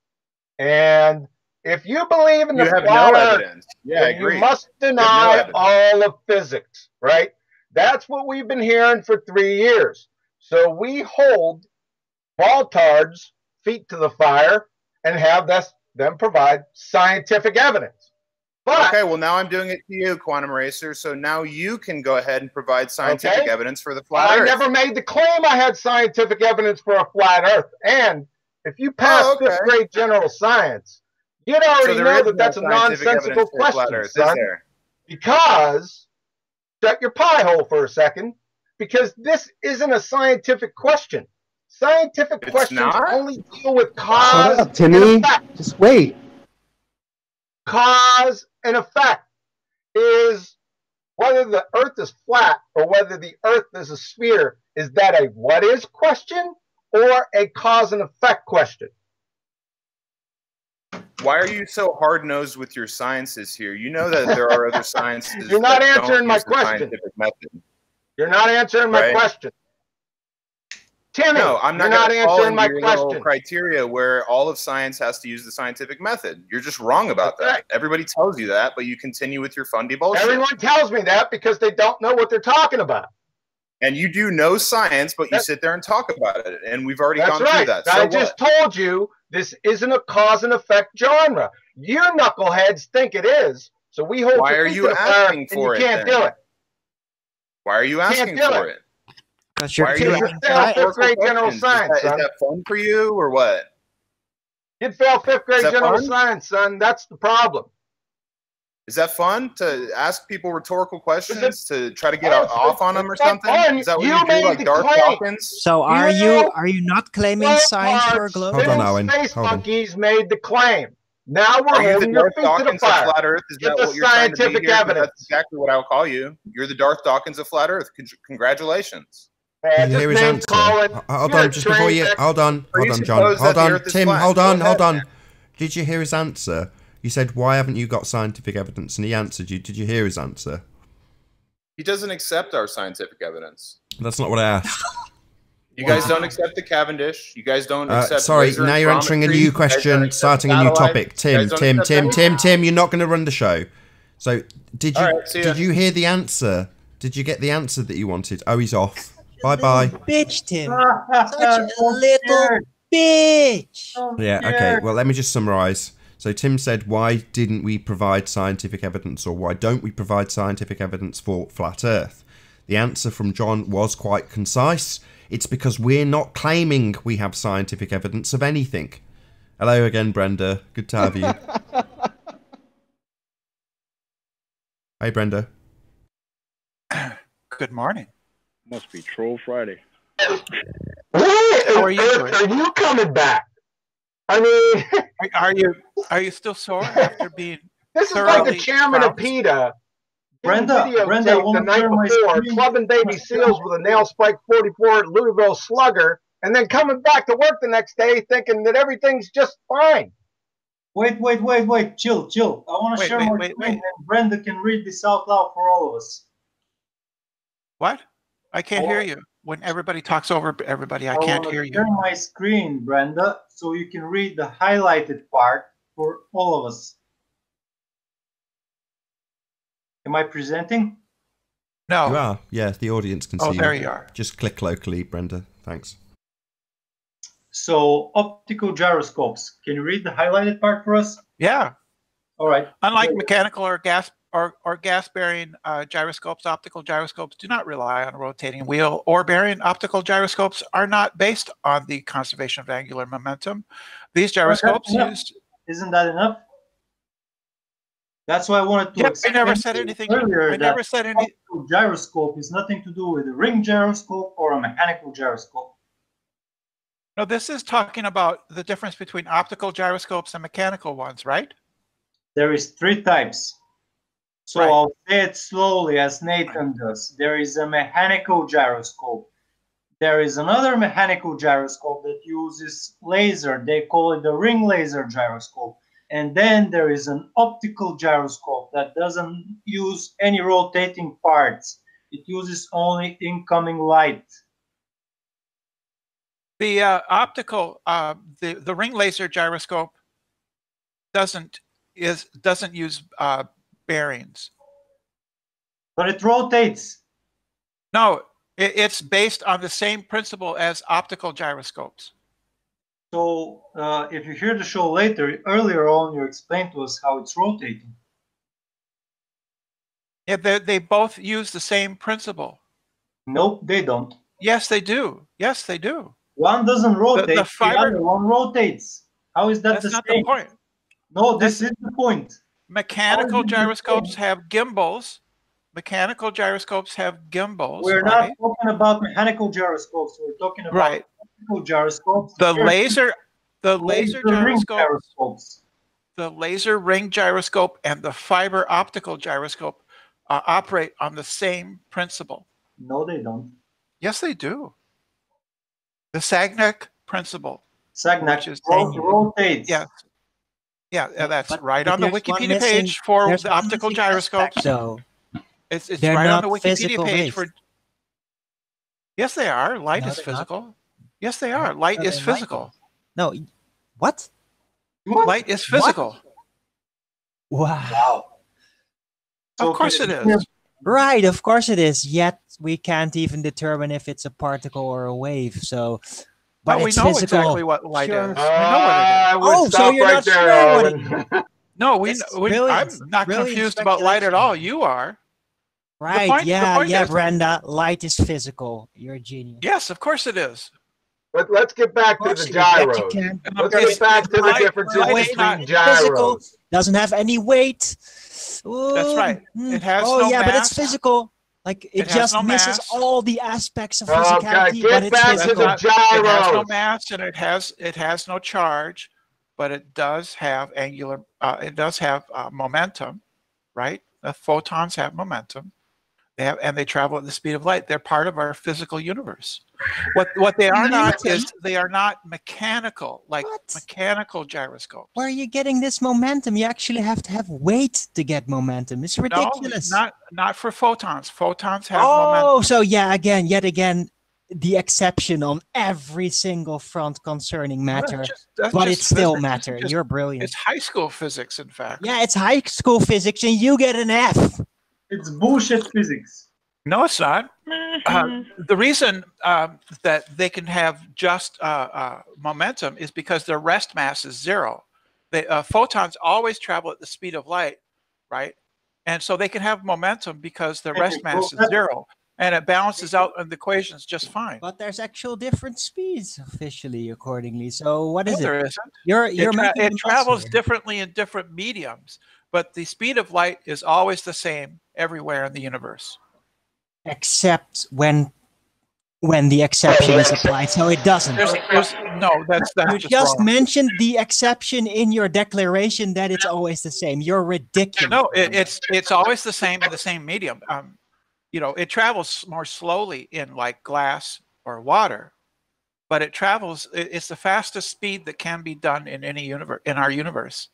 And if you believe in the You have flat no earth, evidence. Yeah, I then agree. you must deny all of physics, right? That's what we've been hearing for 3 years. So we hold baltards feet to the fire and have them provide scientific evidence. But, okay, well, now I'm doing it to you, Quantum Racer. So now you can go ahead and provide scientific evidence for the flat Earth. I never made the claim I had scientific evidence for a flat Earth. And if you pass fifth grade general science, you'd already know that that's a nonsensical question, son. Because, shut your pie hole for a second, because this isn't a scientific question. Scientific questions only deal with cause Shut up, Timmy. and effect. Just wait. Cause and effect is whether the Earth is flat or whether the Earth is a sphere. Is that a what is question or a cause and effect question? Why are you so hard-nosed with your sciences here? You know that there are other sciences. You're not that answering don't my use the question. scientific method. You're not answering my question. Timmy, No, I'm you're not not answering my your question. little criteria where all of science has to use the scientific method. You're just wrong about that. Right. Everybody tells you that, but you continue with your fundy bullshit. Everyone tells me that because they don't know what they're talking about. And you do know science, but you sit there and talk about it. And we've already gone right. through that. So I just told you this isn't a cause and effect genre. You knuckleheads think it is. So we hold Why your are feet you to the fire asking and for you it, can't then? do it. Why are you asking for it? Because you're Why are you claiming asking fail fifth rhetorical grade general questions? science, Is son. that fun for you or what? You'd fail fifth grade Is that general fun? science, son. That's the problem. Is that fun to ask people rhetorical questions to try to get Yes, off on them or it's not something? fun. Is that what You you do, made like the Darth claim. Dawkins? So are you not claiming science for a globe? Hold on, Owen. Space Hold on. monkeys made the claim. Now we're Are you the holding your Darth feet to the Dawkins of fire. flat Earth? Is Get that the what you're trying to be scientific here? 'Cause evidence. That's exactly what I'll call you. You're the Darth Dawkins of flat Earth. Congratulations. Did you hear his answer? Hold on, just before you. Hold on, John. Hold on, Tim. Hold on. Did you hear his answer? You said, "Why haven't you got scientific evidence?" And he answered you. Did you hear his answer? He doesn't accept our scientific evidence. That's not what I asked. You guys don't accept the Cavendish. You guys don't accept. Sorry, laser now you're answering a interferometry. new You guys don't question, accept starting a new satellites. topic. You guys don't accept anything. Tim, you're not going to run the show. So, did you All right, see ya. did you hear the answer? Did you get the answer that you wanted? Oh, he's off. Bye. Bitch, Tim. Such a little bitch. Yeah, okay. Well, let me just summarize. So Tim said, why didn't we provide scientific evidence, or why don't we provide scientific evidence for flat Earth? The answer from John was quite concise. It's because we're not claiming we have scientific evidence of anything. Hello again, Brenda. Good to have you. Hey, Brenda. Good morning. Must be Troll Friday. How are you doing? Are you coming back? I mean, are you still sore after being this is like the thoroughly chairman of trounced? PETA. Brenda, videotaped I the want to night share my before, screen. clubbing baby seals with a nail spike 44 Louisville Slugger, and then coming back to work the next day thinking that everything's just fine. Wait. Chill. I want to share my screen, and Brenda can read this out loud for all of us. What? I can't hear you. when everybody talks over everybody, I can't hear you. Share my screen, Brenda, so you can read the highlighted part for all of us. Am I presenting? No. You are. Yeah, the audience can see you. Oh, there you are. Just click locally, Brenda. Thanks. So, optical gyroscopes. Can you read the highlighted part for us? Yeah. All right. Unlike mechanical or gas bearing gyroscopes, optical gyroscopes do not rely on a rotating wheel or bearing. Optical gyroscopes are not based on the conservation of angular momentum. These gyroscopes use. Isn't that enough? That's why I wanted to explain. I never said anything earlier. I never said any. Optical gyroscope is nothing to do with a ring gyroscope or a mechanical gyroscope. No, this is talking about the difference between optical gyroscopes and mechanical ones, right? There is 3 types. So Right. I'll say it slowly as Nathan does. There is a mechanical gyroscope. There is another mechanical gyroscope that uses laser. They call it the ring laser gyroscope. And then there is an optical gyroscope that doesn't use any rotating parts. It uses only incoming light. The optical, the ring laser gyroscope doesn't use bearings. But it rotates. No, it's based on the same principle as optical gyroscopes. So if you hear the show later, earlier on you explained to us how it's rotating. Yeah, they both use the same principle. Nope, they don't. Yes, they do. Yes, they do. One doesn't rotate, the fiber- other one rotates. How is that That's the not same? the point. No, this is the point. Mechanical gyrospes have gimbals. Mechanical gyroscopes have gimbals. We're right? not talking about mechanical gyroscopes. We're talking about Right. optical gyroscopes. The laser ring gyroscopes, the laser ring gyroscope and the fiber optical gyroscope operate on the same principle. No, they don't. Yes, they do. The Sagnac principle. Sagnac rotates. Yes. Yeah, that's But- right but on the there's one Wikipedia missing- page for there's the one optical missing aspect, gyroscopes. though. It's They're right on not the Wikipedia physical page based. for. Yes, they are. Light No, is they're not. physical. Yes, they are. Light No, is they're not. physical. No, what? Light is physical. Wow. Of course it is. Right, of course it is. Yet we can't even determine if it's a particle or a wave. So, but But we it's know physical. exactly what light Sure. is. We know what it is. I would Oh, so stop you're right not there, sure what Owen. No, I'm brilliant. not Brilliant confused about light at all. You are. Right, point- the yeah, point yeah, is- Brenda. Light is physical. You're a genius. Yes, of course it is. But let's get back to course the it is. Yes, you gyros. can. Let's It's- get back to the light- differences light is between not physical. gyros. Doesn't have any weight. That's Ooh, right. It has oh no yeah, but mass. it's physical. Like it has just no misses mass. all the aspects of Okay, physicality, get but it's back to physical. the It has no gyros. mass and it has no charge, but it does have angular. It does have momentum, right? The photons have momentum. They travel at the speed of light. They're part of our physical universe. What they are not is they are not mechanical, like What? mechanical gyroscopes. Where are you getting this momentum? You actually have to have weight to get momentum. It's ridiculous. No, not for photons. Photons have momentum. Oh, so yeah, yet again, the exception on every single front concerning matter, That's but just it's still physics. matter. It's just- You're brilliant. It's high school physics, in fact. Yeah, it's high school physics, and you get an F. It's bullshit physics. No, it's not. The reason that they can have just momentum is because their rest mass is zero. Photons always travel at the speed of light, right? And so they can have momentum because their rest mass is zero, and it balances out in the equations just fine. But there's actual different speeds officially, accordingly. So what is No, there it? isn't. You're It making a mess travels here. differently in different mediums, but the speed of light is always the same everywhere in the universe. Except when the exception is applied, so it doesn't. No, that's You just wrong. mentioned the exception in your declaration that it's always the same. You're ridiculous. No, it's always the same in the same medium. It travels more slowly in like glass or water, but it travels. It's the fastest speed that can be done in any universe in our universe.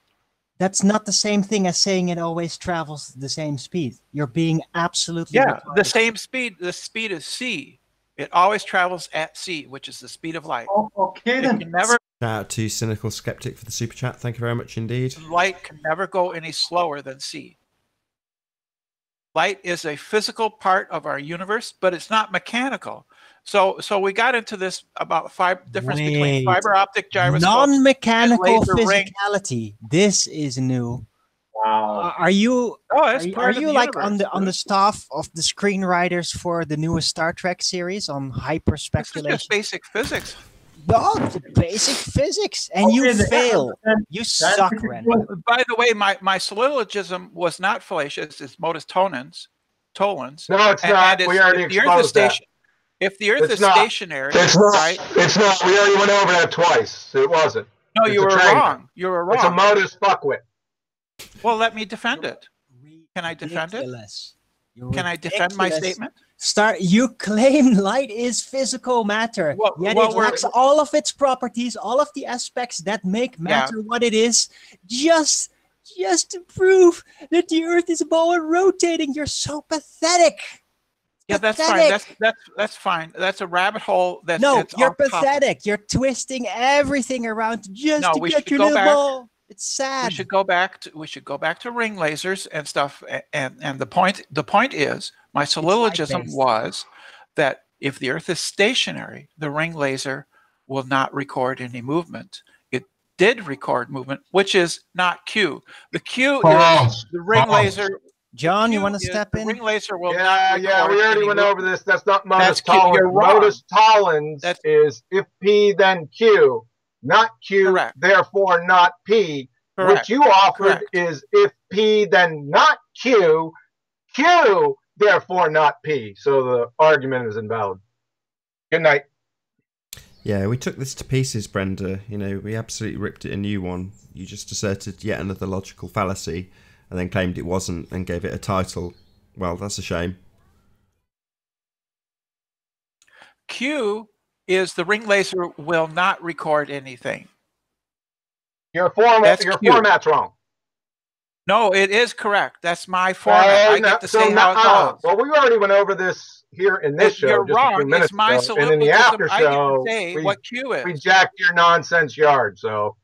That's not the same thing as saying it always travels the same speed. You're being absolutely Yeah, the retarded. same speed. The speed is c. It always travels at c, which is the speed of light. Oh, okay, then. It can never, Shout out to Cynical Skeptic for the super chat. Thank you very much indeed. light can never go any slower than c. Light is a physical part of our universe, but it's not mechanical. So we got into this about difference between fiber optic gyroscopes, non-mechanical and laser ring. physicality. This is new. Wow. Are you it's are part of you the like universe, on the staff of the screenwriters for the newest Star Trek series on hyper This is speculation? just basic physics. No, the basic physics, and you fail. You suck, Ren. By the way, my syllogism was not fallacious. It's modus tollens. No, it's not. We already if the Earth is exposed that. If the Earth It's is not. stationary, It's not. right? It's not. We already went over that twice. It wasn't. No, It's you a were train. wrong. You were It's a wrong. modus fuckwit. Well, let me defend it. Can I defend it? Ridiculous. You're Can I defend my ridiculous. statement? You claim light is physical matter, yet it lacks all of its properties, all of the aspects that make matter what it is, just to prove that the Earth is a ball and rotating. You're so pathetic. Yeah, that's fine. That's fine. That's a rabbit hole. You're pathetic. You're twisting everything around just to get your little ball. It's sad. We should go back to ring lasers and stuff. And the point is, my syllogism was that if the Earth is stationary, the ring laser will not record any movement. It did record movement, which is not Q. The Q is the ring laser. John, you want to step in? The ring laser will Yeah, not record we already any went movement. over this. That's not modus That's Q. You're tollens. wrong. Modus tollens is if P then Q, not Q, therefore not P. Correct. What you offered is if P then not Q, Q, therefore not P. So the argument is invalid. Good night. Yeah, we took this to pieces, Brenda. You know, we absolutely ripped it a new one. You just asserted yet another logical fallacy and then claimed it wasn't and gave it a title. Well, that's a shame. Q is the ring laser will not record anything. Your format's wrong. No, it is correct. That's my format. I get to say how it goes. Well, we already went over this here in this show. You're just wrong. A few minutes It's my ago. And in the after syllogism. I get show, to say what Q is. we jacked your nonsense yard. So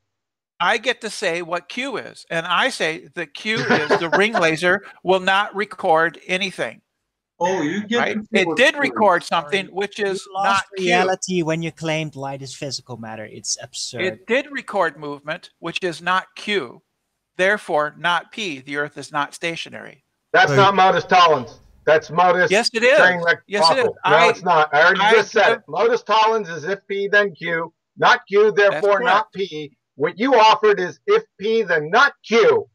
I get to say what Q is, and I say that Q is the ring laser will not record anything. Oh, you get right? It did record something, which is You lost not reality when you claimed light is physical matter. It's absurd. It did record movement, which is not Q. Therefore, not P. The Earth is not stationary. that's not modus tollens. That's modus. Yes, it is. train wreck Yes, it is. waffle. No, it's not. I already just said it. Modus tollens is if P then Q, not Q, therefore not P. What you offered is if P then not Q,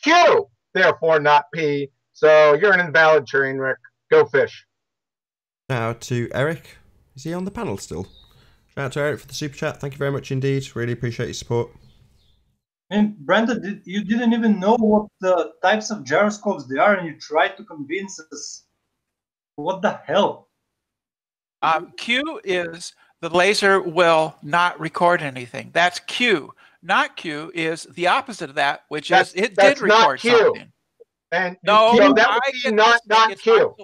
Q, therefore not P. So you're an invalid train wreck. Go fish. Shout out to Eric. Is he on the panel still? Shout out to Eric for the super chat. Thank you very much indeed. Really appreciate your support. And Brenda, you didn't even know what the types of gyroscopes they are, and you tried to convince us. What the hell? Q is the laser will not record anything. That's Q. Not Q is the opposite of that, which is it did record something. And no, so that would be not Q.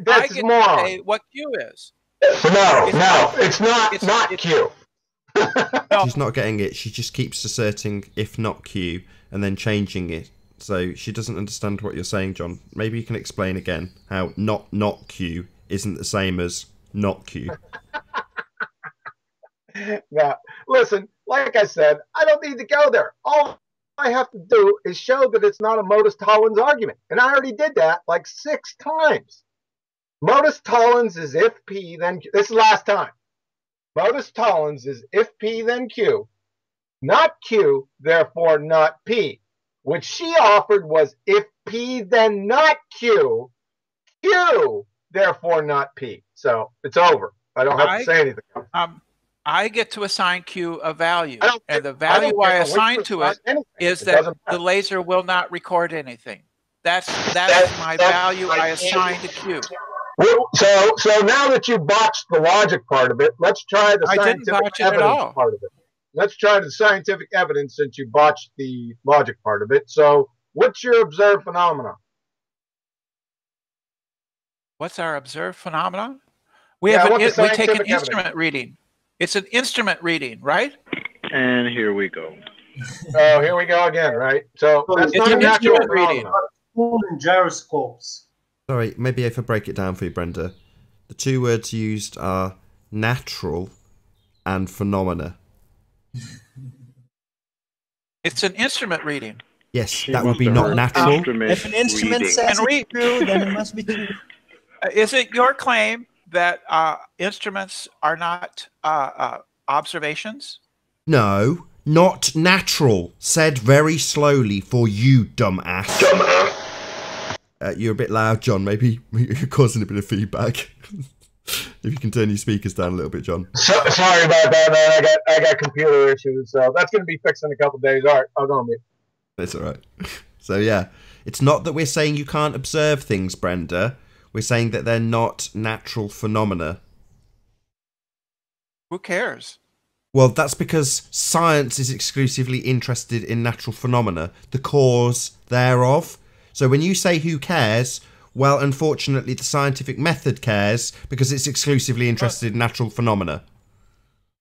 That's I moron. Say what Q is. No, it's not Q. She's not getting it. She just keeps asserting if not Q and then changing it. So she doesn't understand what you're saying, John. Maybe you can explain again how not Q isn't the same as not Q. Now, listen, like I said, I don't need to go there. All I have to do is show that it's not a modus tollens argument. And I already did that like 6 times. Modus tollens is if P then Q. This is last time. Modus tollens is if P then Q, not Q, therefore not P. What she offered was if P then not Q, Q, therefore not P. So it's over. I don't have to say anything else. I get to assign Q a value, and the value I assign to it is that the laser will not record anything. That's my value I assign to Q. So now that you botched the logic part of it, let's try the scientific evidence part of it. Let's try the scientific evidence since you botched the logic part of it. So what's your observed phenomenon? What's our observed phenomenon? We Yeah, I have want the we take an scientific evidence. instrument reading. It's an instrument reading, right? And here we go. Oh, here we go again, right? So that's It's not a an natural instrument reading. phenomenon. Full in gyroscopes. Sorry, maybe if I break it down for you, Brenda. The two words used are natural and phenomena. It's an instrument reading. Yes, that would be not natural. If an instrument says And it's true, then it must be true. Is it your claim that instruments are not observations? No, not natural. Said very slowly for you, dumbass. You're a bit loud, John. Maybe you're causing a bit of feedback. If you can turn your speakers down a little bit, John. Sorry about that, man. I got computer issues, so that's going to be fixed in a couple of days. All right, I'll go on mute. That's all right. So yeah, it's not that we're saying you can't observe things, Brenda. We're saying that they're not natural phenomena. Who cares? Well, that's because science is exclusively interested in natural phenomena, the cause thereof. So when you say who cares, well, unfortunately, the scientific method cares because it's exclusively interested in natural phenomena.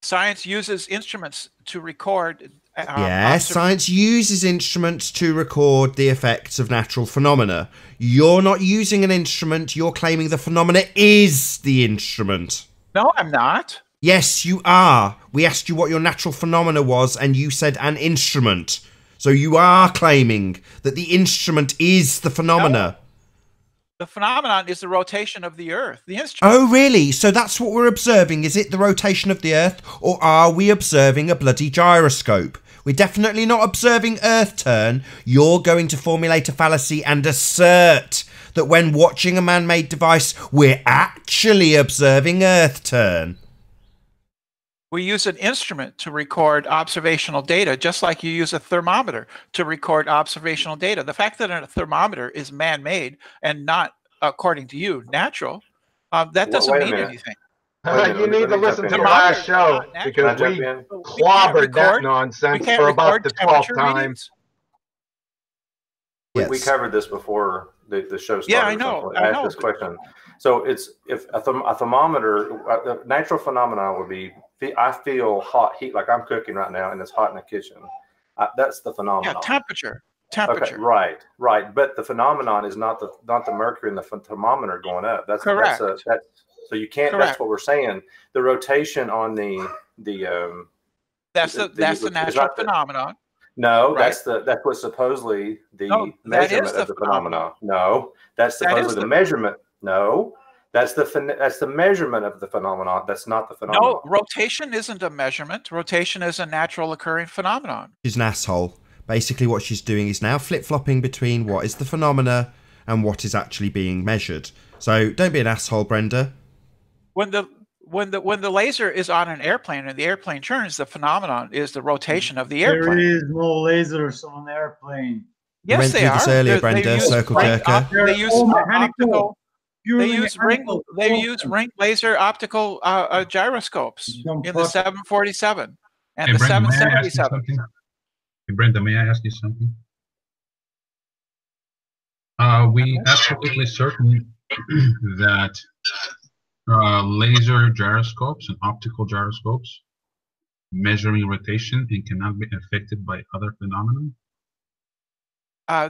Science uses instruments to record. Yes, science uses instruments to record the effects of natural phenomena. You're not using an instrument, you're claiming the phenomena is the instrument. No, I'm not. Yes, you are. We asked you what your natural phenomena was, and you said an instrument. So you are claiming that the instrument is the phenomena. No. The phenomenon is the rotation of the Earth. The instrument. Oh, really? So that's what we're observing. Is it the rotation of the Earth, or are we observing a bloody gyroscope? We're definitely not observing Earth turn. You're going to formulate a fallacy and assert that when watching a man-made device, we're actually observing Earth turn. We use an instrument to record observational data, just like you use a thermometer to record observational data. The fact that a thermometer is man-made and not, according to you, natural, that doesn't mean anything. You need to listen to the last show because we clobbered that nonsense for about the 12th time. We covered this before the show started. Yeah, I know. I asked this question. So it's if a thermometer, the natural phenomenon would be I feel hot heat, like I'm cooking right now and it's hot in the kitchen. That's the phenomenon. Yeah, temperature. Okay, right. But the phenomenon is not the mercury in the thermometer going up. That's correct. So you can't. Correct. That's what we're saying. The rotation on that's the natural phenomenon. No, right? that's what supposedly the measurement of the phenomenon. No, that's supposedly the measurement. No, that's the measurement of the phenomenon. That's not the phenomenon. No, rotation isn't a measurement. Rotation is a natural occurring phenomenon. She's an asshole. Basically, what she's doing is now flip-flopping between what is the phenomena and what is actually being measured. So don't be an asshole, Brenda. When the laser is on an airplane and the airplane turns, the phenomenon is the rotation of the airplane. There is no lasers on an airplane. Yes, they are. This earlier, Brenda, circle jerker. They use optical. They use ring laser optical gyroscopes in the 747 and the 777. Hey, Brenda, may I ask you something? We absolutely certain that laser gyroscopes and optical gyroscopes measuring rotation and cannot be affected by other phenomena?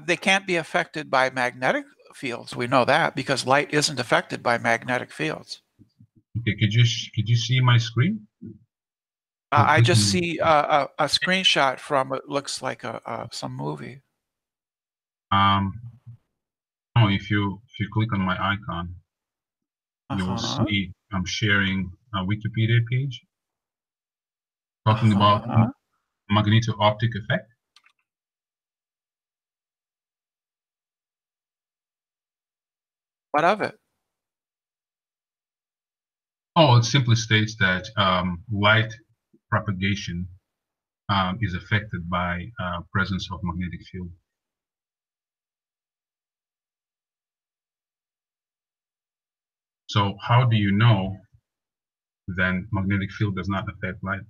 They can't be affected by magnetic fields. We know that because light isn't affected by magnetic fields. Okay, could you see my screen? I just see a screenshot from it. Looks like some movie. Oh, if you click on my icon, you will see I'm sharing a Wikipedia page talking about magneto-optic effect. What of it? Oh, it simply states that light propagation is affected by presence of magnetic field. So how do you know then magnetic field does not affect light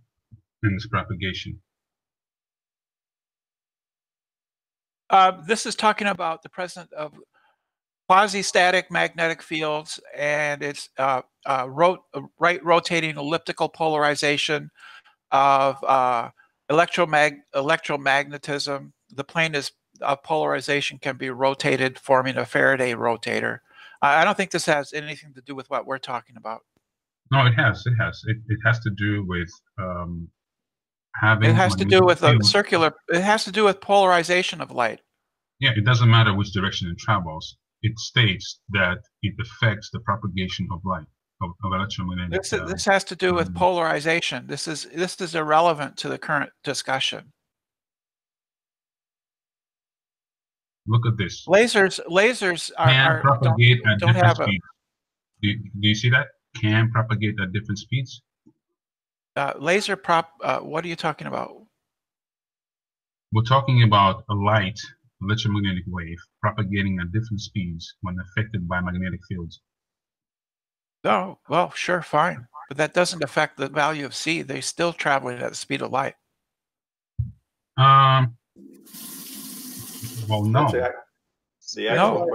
and its propagation? This is talking about the presence of quasi-static magnetic fields, and it's right rotating elliptical polarization of electromagnetism. The plane of polarization can be rotated, forming a Faraday rotator. I don't think this has anything to do with what we're talking about. No, it has. It has. It has to do with having. It has to do with a circular. It has to do with polarization of light. Yeah, it doesn't matter which direction it travels. It states that it affects the propagation of light, of electromagnetic. This has to do with polarization. This is irrelevant to the current discussion. Look at this. Lasers can propagate at different speeds. Do you see that? Can propagate at different speeds. What are you talking about? We're talking about a light electromagnetic wave propagating at different speeds when affected by magnetic fields. Oh, well, sure, fine. But that doesn't affect the value of C. They're still traveling at the speed of light. Well, no. The actual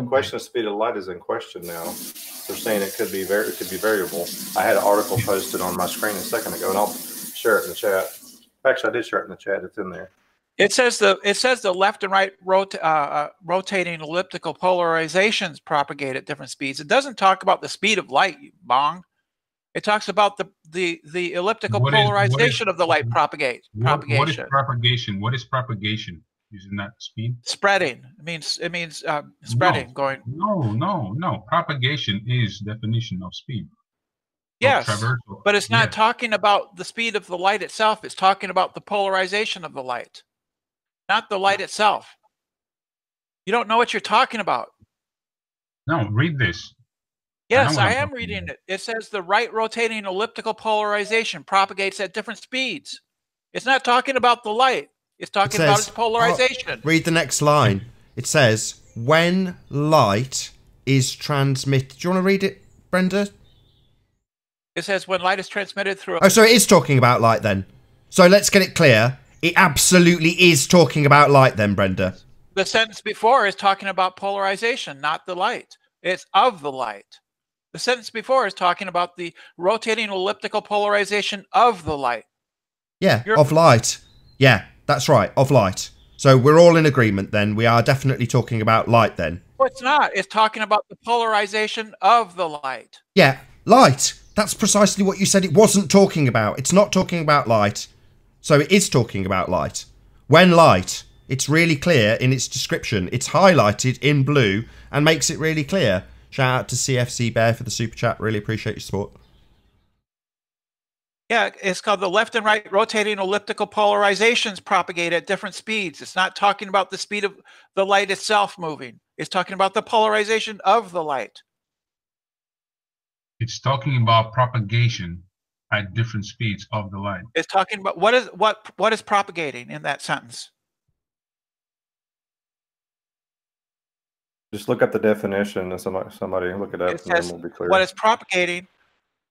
question of speed of light is in question now. They're saying it could be variable. I had an article posted on my screen a second ago, and I'll share it in the chat. Actually, I did share it in the chat. It's in there. It says the left and right rotating elliptical polarizations propagate at different speeds. It doesn't talk about the speed of light, you bong. It talks about the elliptical polarization of the light propagation. What is propagation? What is propagation? Using that speed? Spreading. It means spreading. No. Propagation is definition of speed. Yes, but it's not talking about the speed of the light itself. It's talking about the polarization of the light, not the light itself. You don't know what you're talking about. No, read this. Yes, I am reading it. It says the right rotating elliptical polarization propagates at different speeds. It's not talking about the light. It's talking about its polarization. Read the next line. It says, when light is transmitted. Do you want to read it, Brenda? It says when light is transmitted through... Oh, so it is talking about light then. So let's get it clear. It absolutely is talking about light then, Brenda. The sentence before is talking about polarization, not the light. It's of the light. The sentence before is talking about the rotating elliptical polarization of the light. Yeah, of light. Yeah. That's right, of light. So we're all in agreement then. We are definitely talking about light then. Well, it's not. It's talking about the polarization of the light. Yeah, light. That's precisely what you said it wasn't talking about. It's not talking about light. So it is talking about light. When light, it's really clear in its description. It's highlighted in blue and makes it really clear. Shout out to CFC Bear for the super chat. Really appreciate your support. Yeah, it's called the left and right rotating elliptical polarizations propagate at different speeds. It's not talking about the speed of the light itself moving. It's talking about the polarization of the light. It's talking about propagation at different speeds of the light. It's talking about what is propagating in that sentence. Just look up the definition and somebody look it up, and then we'll be clear. What is propagating,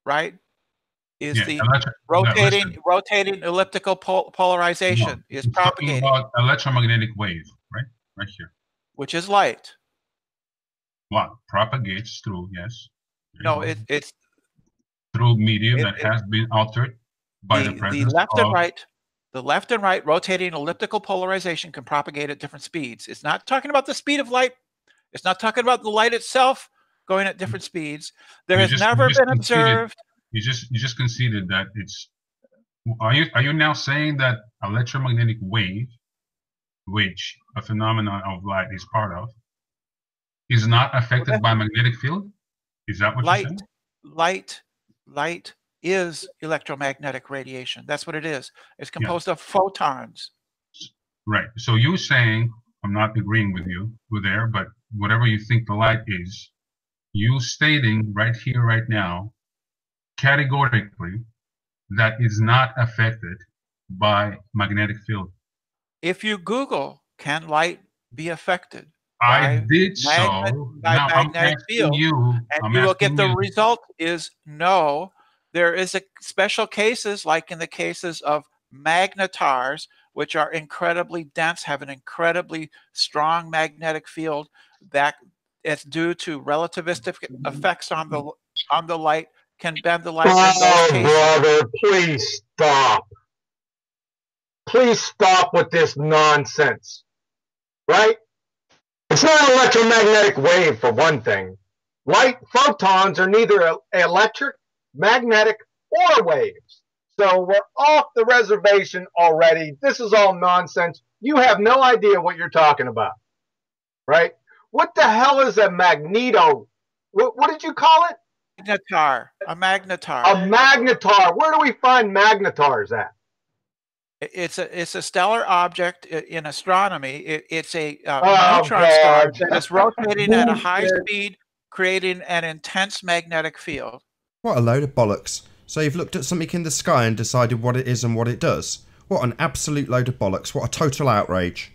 right? Is the rotating elliptical polarization is propagating. About electromagnetic wave, right here. Which is light. What propagates through? Yes. No, it's through medium that has been altered by the presence the left and right rotating elliptical polarization can propagate at different speeds. It's not talking about the speed of light. It's not talking about the light itself going at different speeds. There has never been observed. You just conceded that it's. Are you now saying that electromagnetic wave, which a phenomenon of light is part of, is not affected by magnetic field? Is that what you're saying? Light is electromagnetic radiation. That's what it is. It's composed of photons. Right. So you're saying, I'm not agreeing with you there, but whatever you think the light is, you stating right here, right now, categorically, that is not affected by magnetic field. If you Google, can light be affected? I did so. By magnetic field, and you will get the result is no. There is a special cases, like in the cases of magnetars, which are incredibly dense, have an incredibly strong magnetic field that it's due to relativistic effects on the light, can bend the light. Oh, brother, please stop. Please stop with this nonsense. Right? It's not an electromagnetic wave, for one thing. Light photons are neither electric, magnetic, or waves. So we're off the reservation already. This is all nonsense. You have no idea what you're talking about. Right? What the hell is a magneto? What did you call it? Magnetar. A magnetar. A magnetar. Where do we find magnetars at? It's a stellar object in astronomy. It's a Oh, neutron star God. that is rotating at a high speed, creating an intense magnetic field. What a load of bollocks. So you've looked at something in the sky and decided what it is and what it does. What an absolute load of bollocks. What a total outrage.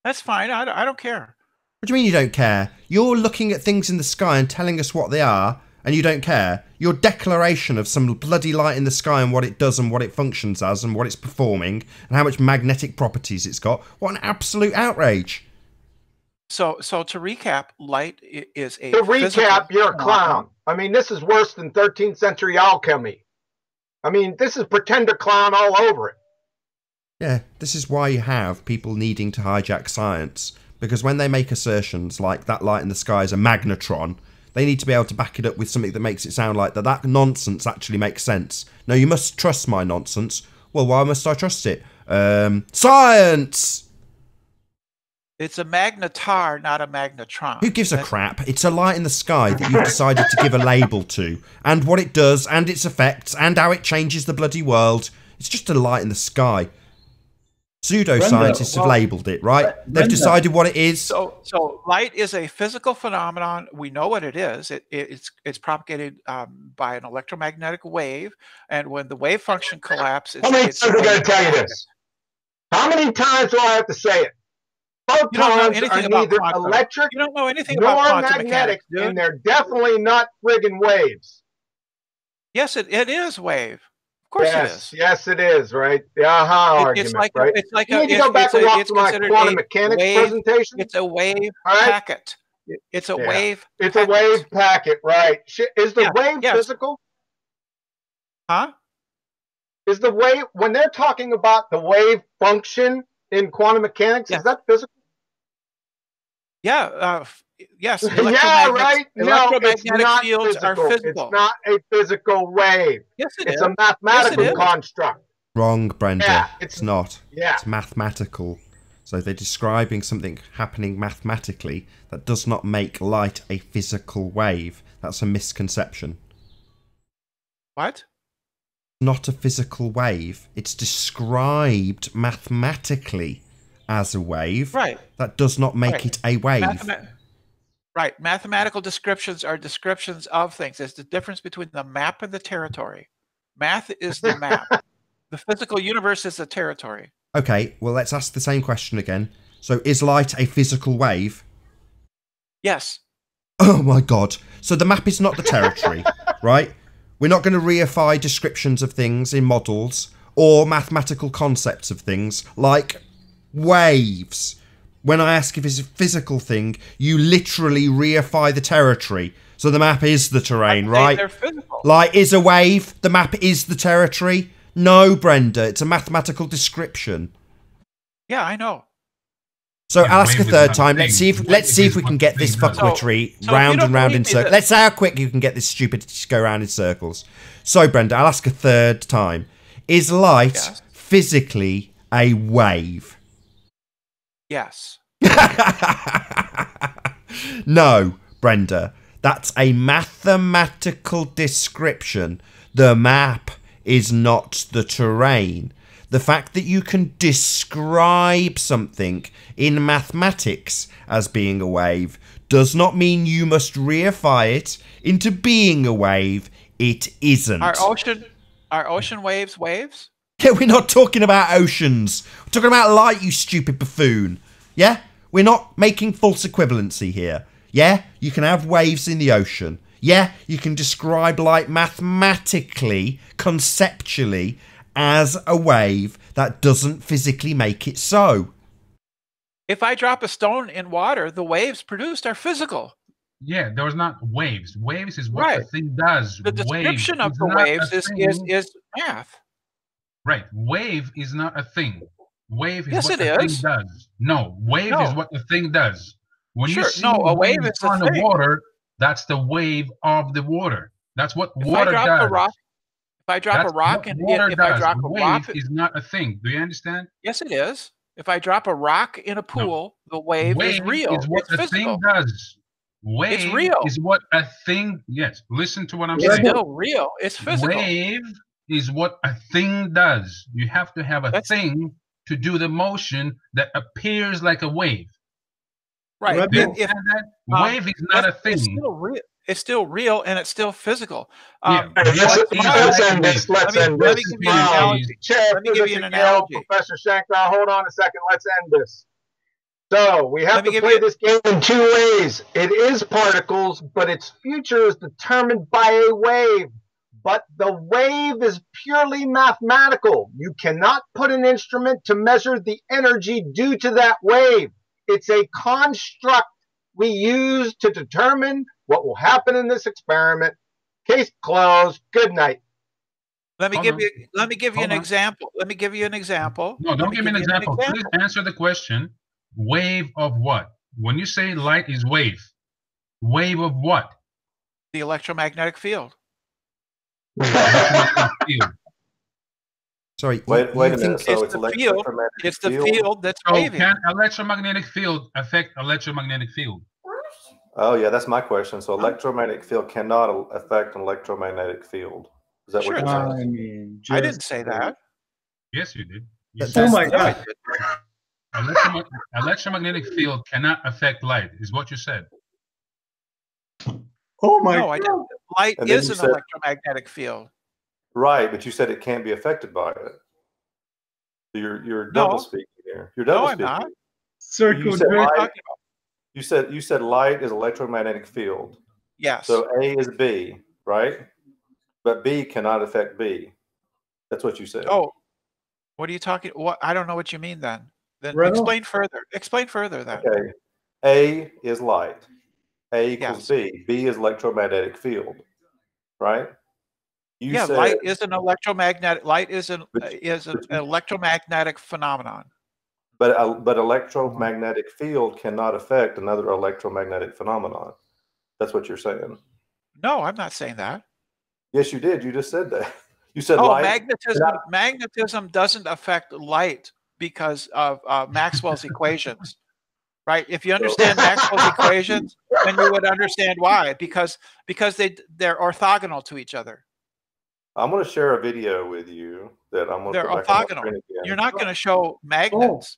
That's fine. I don't care. What do you mean you don't care? You're looking at things in the sky and telling us what they are, and you don't care? Your declaration of some bloody light in the sky and what it does and what it functions as and what it's performing and how much magnetic properties it's got. What an absolute outrage. So to recap, light is a... To recap, you're a clown. I mean, this is worse than 13th century alchemy. I mean, this is pretender clown all over it. Yeah, this is why you have people needing to hijack science. Because when they make assertions like that light in the sky is a magnetron, they need to be able to back it up with something that makes it sound like that nonsense actually makes sense. No, you must trust my nonsense. Well, why must I trust it? Science! It's a magnetar, not a magnetron. Who gives a crap? It's a light in the sky that you've decided to give a label to. And what it does, and its effects, and how it changes the bloody world. It's just a light in the sky. Pseudoscientists have labelled it, right? They've decided what it is. So light is a physical phenomenon. We know what it is. It's propagated by an electromagnetic wave, and when the wave function collapses... How many times am I going to tell you this? How many times do I have to say it? Photons are neither electric nor magnetic, and they're definitely not friggin' waves. Yes, it is wave. Of course it is. Yes, it is, right? The aha argument, right? You need to go back and watch my quantum mechanics presentation. It's a wave packet. It's a wave It's a wave packet, right? Is the wave physical? Huh? Is the wave, when they're talking about the wave function in quantum mechanics, is that physical? Yeah, yes. Yeah, right? No, it's Electromagnetic not fields physical. are physical. It's not a physical wave. Yes, it is. It's a mathematical construct. Wrong, Brenda. Yeah, it's not. Yeah. It's mathematical. So they're describing something happening mathematically that does not make light a physical wave. That's a misconception. What? Not a physical wave. It's described mathematically as a wave. Right. That does not make it a wave. Right. Mathematical descriptions are descriptions of things. There's the difference between the map and the territory. Math is the map. The physical universe is the territory. Okay, well, let's ask the same question again. So is light a physical wave? Yes. Oh my God. So the map is not the territory, right? We're not going to reify descriptions of things in models or mathematical concepts of things like waves. When I ask if it's a physical thing, you literally reify the territory. So the map is the terrain, right? They're physical. Light is a wave. The map is the territory. No, Brenda, it's a mathematical description. Yeah, I know. So I'll ask a third time. Let's see if we can get this fuckwittery round and round in circles. Let's see how quick you can get this stupidity to go round in circles. So, Brenda, I'll ask a third time. Is light physically a wave? Yes. No, Brenda. That's a mathematical description. The map is not the terrain. The fact that you can describe something in mathematics as being a wave does not mean you must reify it into being a wave. It isn't. Are ocean waves waves? Yeah, we're not talking about oceans. We're talking about light, you stupid buffoon. Yeah? We're not making false equivalency here. Yeah? You can have waves in the ocean. Yeah? You can describe light mathematically, conceptually, as a wave. That doesn't physically make it so. If I drop a stone in water, the waves produced are physical. Yeah, there was not waves. Waves is what Right. the thing does. The description Wave of is the not waves a thing. is math. Right. Wave is not a thing. Wave is Yes, what it the thing is. does. No, wave No. is what the thing does. When you Sure. see No, a wave is a on the thing. water, that's the wave of the water. That's what If water I drop does. a rock, if I drop That's a rock what and water if I does. drop a Wave rock, is not a thing. Do you understand? yes, it is. If I drop a rock in a pool, the wave is real. Is what It's a physical. thing does. Wave real. is what a thing. Yes, listen to what I'm It's saying. still real. It's physical. Wave is what a thing does. You have to have a thing to do the motion that appears like a wave. Right. Do you understand that? Wave is not a thing. It's still real. It's still real and it's still physical. Yeah. Let's end this. Let's end Let this. me give you an analogy. Chair, Let me give you an analogy. Professor Shankar, hold on a second. Let's end this. So we have Let me to give play you- this game in two ways. It is particles, but its future is determined by a wave. But the wave is purely mathematical. You cannot put an instrument to measure the energy due to that wave. It's a construct we use to determine what will happen in this experiment. Case closed. Good night. Let me Hold give on. you an Hold on. example. Let me give you an example. No, don't give me an example. Please answer the question. Wave of what? When you say light is wave of what? The electromagnetic field. Field. Sorry. Wait a minute. think- So It's the field. electromagnetic It's the field that's So waving. can electromagnetic field affect electromagnetic field? Oh, yeah, that's my question. So electromagnetic field cannot affect an electromagnetic field. Is that Sure. what you're saying? I mean, I didn't say that. Yes, you did. Oh my God. Electromagnetic field cannot affect light, is what you said. Oh my No, I God. didn't. Light And then is you an said- electromagnetic field. Right, but you said it can't be affected by it. So you're No. double speaking here. You're No, double I'm speaking. not. Circle You said jerk. light. You said light is electromagnetic field. Yes. So A is B, right? But B cannot affect B. That's what you said. Oh, what are you talking? What? I don't know what you mean then. Then Renault? explain further. Explain further then. Okay. A is light. A equals Yes. B. B is electromagnetic field, right? You Yeah, said, light is an electromagnetic. Light is an But- electromagnetic phenomenon. but electromagnetic field cannot affect another electromagnetic phenomenon. That's what you're saying. No, I'm not saying that. Yes, you did. You just said that. You said Oh, light. magnetism doesn't affect light because of Maxwell's equations, right? If you understand Maxwell's equations, then you would understand why. Because they're orthogonal to each other. I'm going to share a video with you that I'm going to They're put back on my orthogonal. screen again. You're not going to show magnets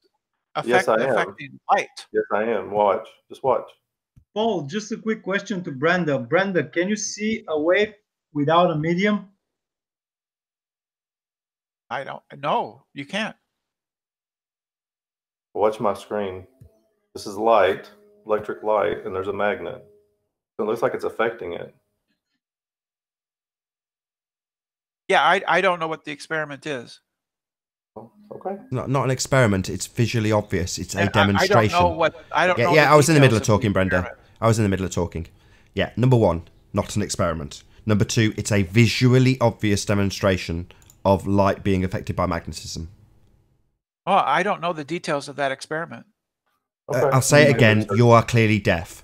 Yes, I am. affecting light. Yes, I am. Watch. Just watch. Paul, just a quick question to Brenda. Brenda, can you see a wave without a medium? I don't. No, you can't. Watch my screen. This is light, electric light, and there's a magnet. It looks like it's affecting it. Yeah, I don't know what the experiment is. Okay. Not an experiment. It's visually obvious. It's a And demonstration. I don't know what. I don't know. Yeah, the I was in the middle details of talking, Brenda. experiment. I was in the middle of talking. Yeah, number one, not an experiment. Number two, it's a visually obvious demonstration of light being affected by magnetism. Oh, I don't know the details of that experiment. Okay. I'll say it again. You are clearly deaf.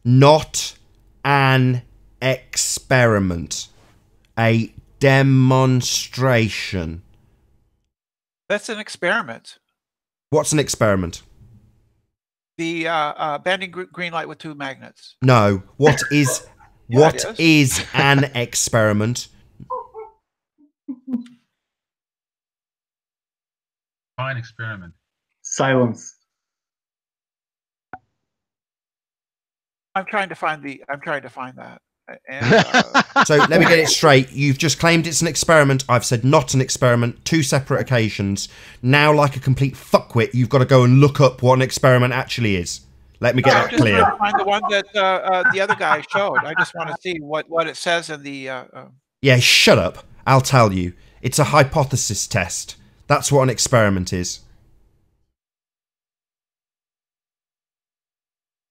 Not an experiment. A demonstration. That's an experiment. What's an experiment? The bending green light with two magnets. No. What is Yeah, what it is an experiment? Fine experiment. Silence. I'm trying to find that. And, So let me get it straight. You've just claimed it's an experiment. I've said not an experiment. Two separate occasions. Now, like a complete fuckwit, you've got to go and look up what an experiment actually is. Let me get I'm that just clear. trying to find the one that the other guy showed. I just want to see what it says in the. Yeah, shut up. I'll tell you. It's a hypothesis test. That's what an experiment is.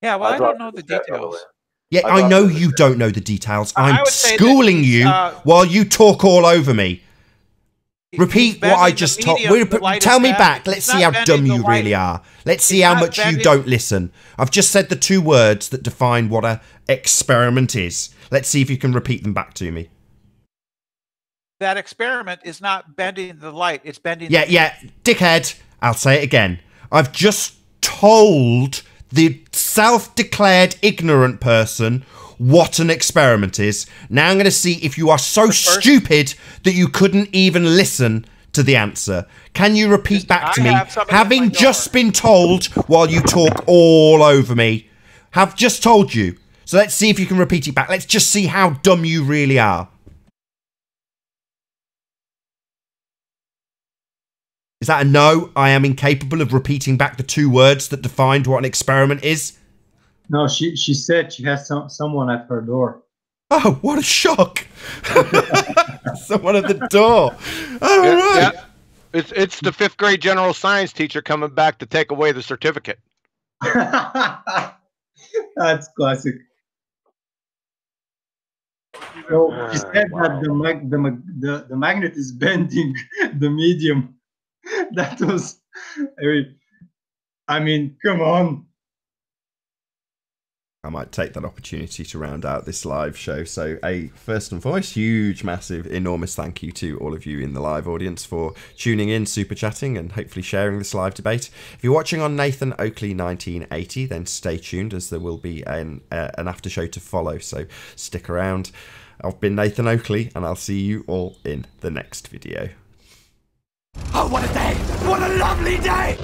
Yeah, well, I don't know the details. Yeah, I know you don't know the details. I'm would say that schooling he's, you while you talk all over me. Repeat what I just told. Tell me back. Let's see how dumb you really are. Let's see how much you don't listen. I've just said the 2 words that define what an experiment is. Let's see if you can repeat them back to me. That experiment is not bending the light. It's bending. Yeah, dickhead. I'll say it again. I've just told the self-declared ignorant person what an experiment is. Now I'm going to see if you are so stupid that you couldn't even listen to the answer. Can you repeat back to me, having just been told while you talk all over me? Have just told you. So let's see if you can repeat it back. Let's just see how dumb you really are. Is that a no? I am incapable of repeating back the 2 words that defined what an experiment is? No, she said she has someone at her door. Oh, what a shock! Someone at the door. Oh, right. Yeah. It's the 5th grade general science teacher coming back to take away the certificate. That's classic. So she said that the magnet is bending the medium. That was, I mean, come on. I might take that opportunity to round out this live show. So, first and foremost, huge, massive, enormous thank you to all of you in the live audience for tuning in, super chatting, and hopefully sharing this live debate. If you're watching on Nathan Oakley 1980, then stay tuned, as there will be an after show to follow. So stick around. I've been Nathan Oakley, and I'll see you all in the next video. Oh, what a day! What a lovely day!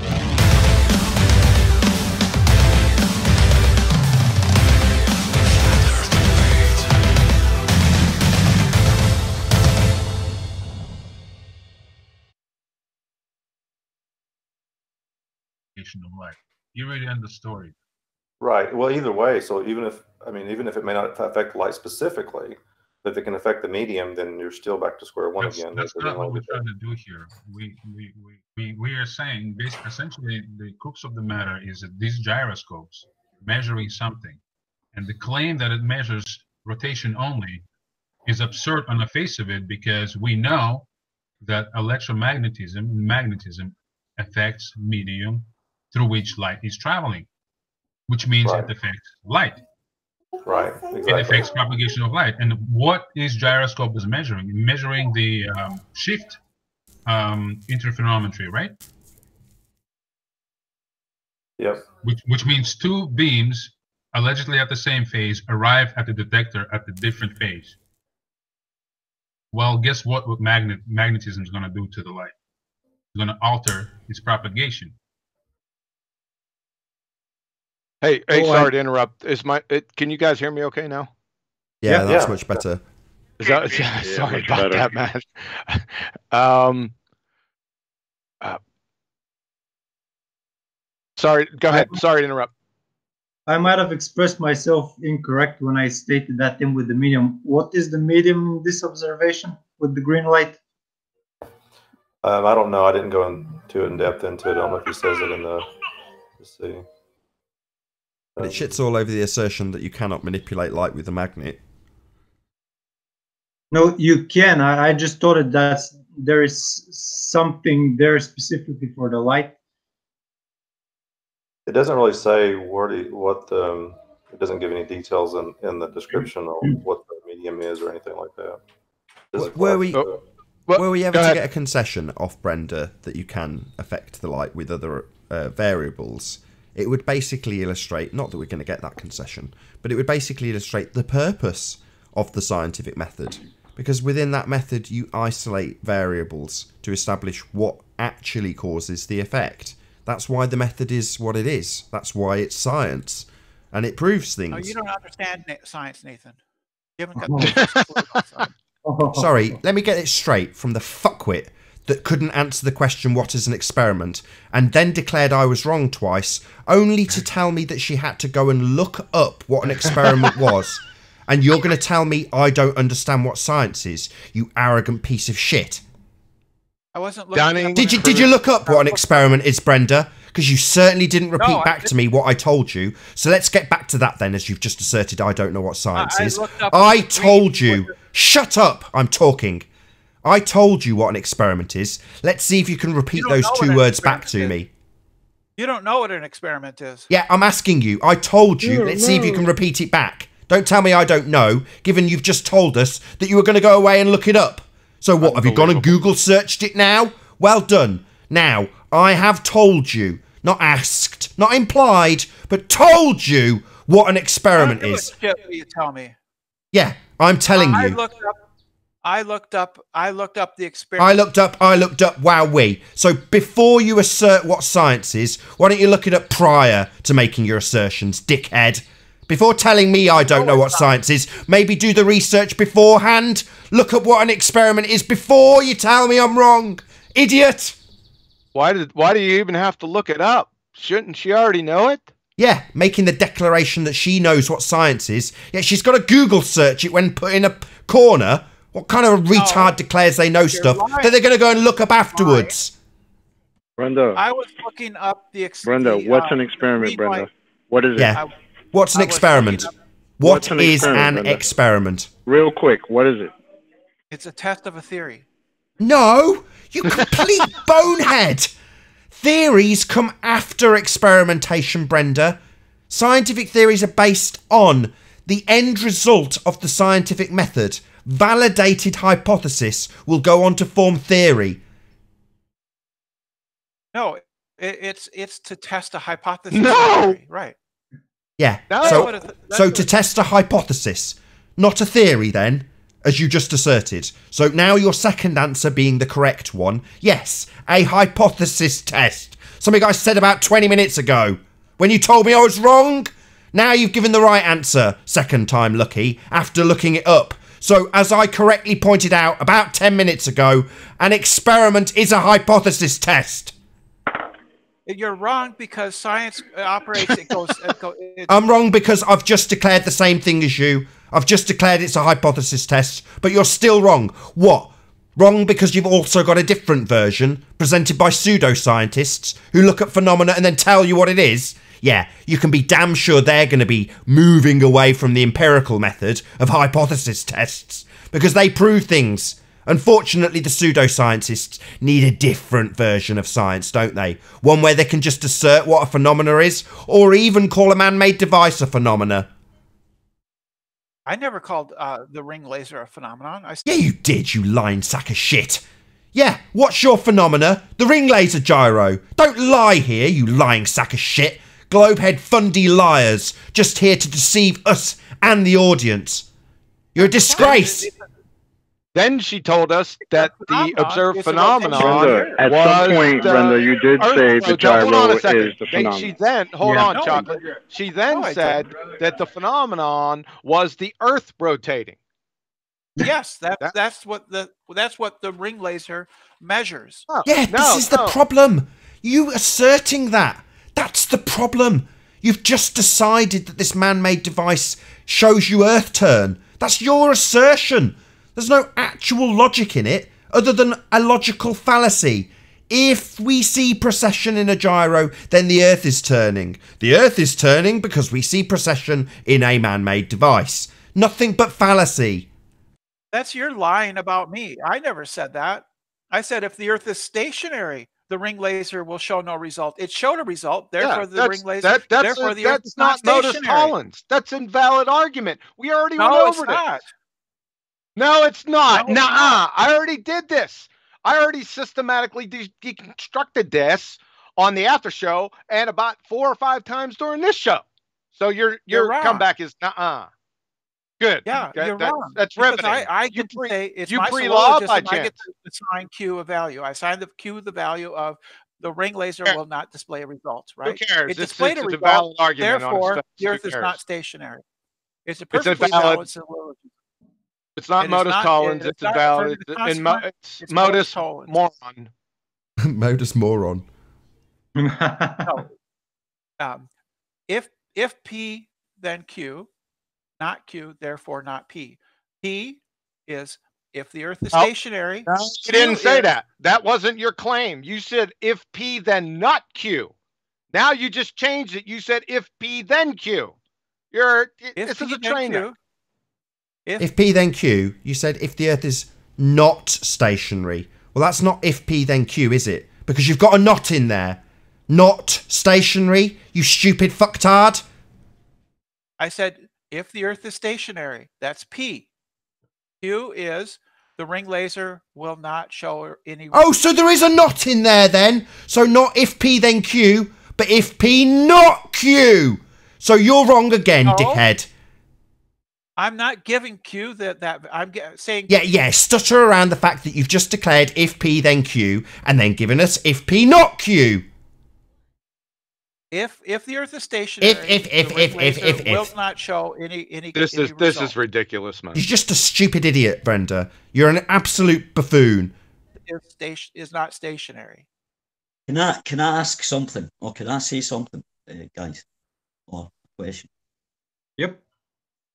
Of life. You already end the story. Right. Well, either way. So even if it may not affect light specifically, but if it can affect the medium, then you're still back to square one again. That's not what we're trying to do here. We are saying essentially the crux of the matter is that these gyroscopes measuring something, and the claim that it measures rotation only is absurd on the face of it, because we know that magnetism affects medium through which light is traveling, which means it affects light. Right, exactly. It affects propagation of light. And what is gyroscope is measuring? Measuring the shift interferometry, right? Yep. Which means 2 beams allegedly at the same phase arrive at the detector at the different phase. Well, guess what magnetism is going to do to the light? It's going to alter its propagation. Hey, sorry to interrupt. Can you guys hear me okay now? Yeah, that's much better. Is that, sorry about that, man. Sorry, go ahead. Sorry to interrupt. I might have expressed myself incorrect when I stated that thing with the medium. What is the medium in this observation with the green light? I don't know. I didn't go into it in depth into it. I don't know if he says it in the. Let's see. But it shits all over the assertion that you cannot manipulate light with a magnet. No, you can. I just thought that there is something there specifically for the light. It doesn't really say it doesn't give any details in the description of what the medium is or anything like that. Were we ever to get a concession off Brenda that you can affect the light with other variables? It would basically illustrate, not that we're going to get that concession, but it would basically illustrate the purpose of the scientific method. Because within that method, you isolate variables to establish what actually causes the effect. That's why the method is what it is. That's why it's science. And it proves things. Oh, you don't understand science, Nathan. You haven't got the Sorry, let me get it straight from the fuckwit that couldn't answer the question, what is an experiment, and then declared I was wrong twice, only to tell me that she had to go and look up what an experiment was. And you're going to tell me I don't understand what science is, you arrogant piece of shit. I wasn't looking. Did you look up what an experiment is, Brenda? because you certainly didn't repeat No, back to me what I told you. So let's get back to that then, as you've just asserted I don't know what science is. I told you. Shut up. I'm talking. I told you what an experiment is. Let's see if you can repeat those 2 words back to me. You don't know what an experiment is. Yeah, I'm asking you. I told you. Let's see if you can repeat it back. Don't tell me I don't know, given you've just told us that you were going to go away and look it up. So what, have you gone and Google searched it now? Well done. Now, I have told you, not asked, not implied, but told you what an experiment is. Shit, will you tell me? Yeah, I'm telling you. I looked up the experiment. I looked up, wowee. So before you assert what science is, why don't you look it up prior to making your assertions, dickhead? Before telling me I don't know what science is, maybe do the research beforehand. Look up what an experiment is before you tell me I'm wrong. Idiot! Why do you even have to look it up? Shouldn't she already know it? Yeah, making the declaration that she knows what science is. Yeah, she's got to Google search it when put in a corner. What kind of retard declares they know stuff that they're going to go and look up afterwards? Brenda. I was looking up the experiment. Brenda, what's an experiment, Brenda? What is it? Yeah. What's an experiment? What is an experiment? Real quick, what is it? It's a test of a theory. No, you complete bonehead. Theories come after experimentation, Brenda. Scientific theories are based on the end result of the scientific method. Validated hypothesis will go on to form theory. No, it's to test a hypothesis. No! Theory. Right. Yeah. No. So to test a hypothesis, not a theory then, as you just asserted. So now your second answer being the correct one. Yes, a hypothesis test. Something I said about 20 minutes ago when you told me I was wrong. Now you've given the right answer, second time lucky, after looking it up. So, as I correctly pointed out about 10 minutes ago, an experiment is a hypothesis test. You're wrong because science operates. I'm wrong because I've just declared the same thing as you. I've just declared it's a hypothesis test, but you're still wrong. What? Wrong because you've also got a different version presented by pseudoscientists who look at phenomena and then tell you what it is? Yeah, you can be damn sure they're going to be moving away from the empirical method of hypothesis tests because they prove things. Unfortunately, the pseudoscientists need a different version of science, don't they? One where they can just assert what a phenomena is or even call a man-made device a phenomena. I never called the ring laser a phenomenon. Yeah, you did, you lying sack of shit. Yeah, what's your phenomena? The ring laser gyro. Don't lie here, you lying sack of shit. Globehead fundy liars, just here to deceive us and the audience. You're a disgrace. Then she told us that the observed phenomenon Brenda, at some point, Brenda, you did say the gyro is the phenomenon. She then, hold on, Chocolate. She then said that the phenomenon was the Earth rotating. Yes, that's what the ring laser measures. Yeah, this is the problem. You asserting that. That's the problem. You've just decided that this man-made device shows you Earth turn. That's your assertion. There's no actual logic in it other than a logical fallacy. If we see precession in a gyro, then the Earth is turning. The Earth is turning because we see precession in a man-made device. Nothing but fallacy. That's your lying about me. I never said that. I said if the Earth is stationary, the ring laser will show no result. It showed a result, therefore the ring laser. Therefore the Earth is not Modus Tollens. That's an invalid argument. We already went over this. No, it's not. Nuh-uh. I already did this. I already systematically deconstructed this on the after show and about 4 or 5 times during this show. So your comeback is nuh-uh. Good. Yeah, you're wrong. That's riveting. I get to say it's my syllogism. I get to assign Q a value. I assign the Q the value of the ring laser will not display a result, right? Who cares? It displayed a valid result, argument. therefore the Earth is not stationary. It's a perfectly valid syllogism. It's not Modus Tollens. It's invalid. It's Modus moron. Modus moron. No. If P, then Q. Not Q, therefore not P. P is if the Earth is stationary. No, you didn't say that. That wasn't your claim. You said if P, then not Q. Now you just changed it. You said if P then Q. This is a train wreck. If P then Q, you said if the Earth is not stationary. Well, that's not if P then Q, is it? Because you've got a not in there. Not stationary, you stupid fucktard. I said if the Earth is stationary, that's P. Q is the ring laser will not show any... Oh, so there is a not in there then. So not if P then Q, but if P not Q. So you're wrong again, dickhead. I'm not giving Q that I'm saying... Yeah, stutter around the fact that you've just declared if P then Q and then given us if P not Q. If the Earth is stationary, if will not show any. This is ridiculous, man. You're just a stupid idiot, Brenda. You're an absolute buffoon. Is not stationary. Can I ask something, or can I say something, guys? Or a question? Yep.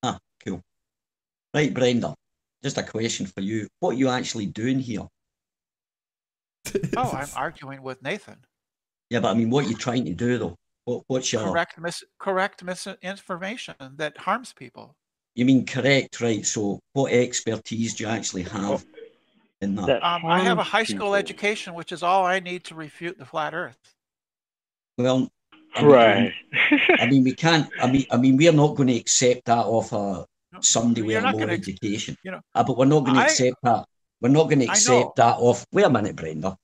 Ah, cool. Right, Brenda. Just a question for you. What are you actually doing here? Oh, I'm arguing with Nathan. Yeah, but I mean, what are you trying to do, though? What's your... Correct misinformation that harms people. You mean correct, right? So what expertise do you actually have in that? I have a high school education, which is all I need to refute the flat Earth. Well, right. I mean, we can't. I mean, we're not going to accept that off somebody with a low education. But we're not going to accept that. We're not going to accept that off. Wait a minute, Brenda.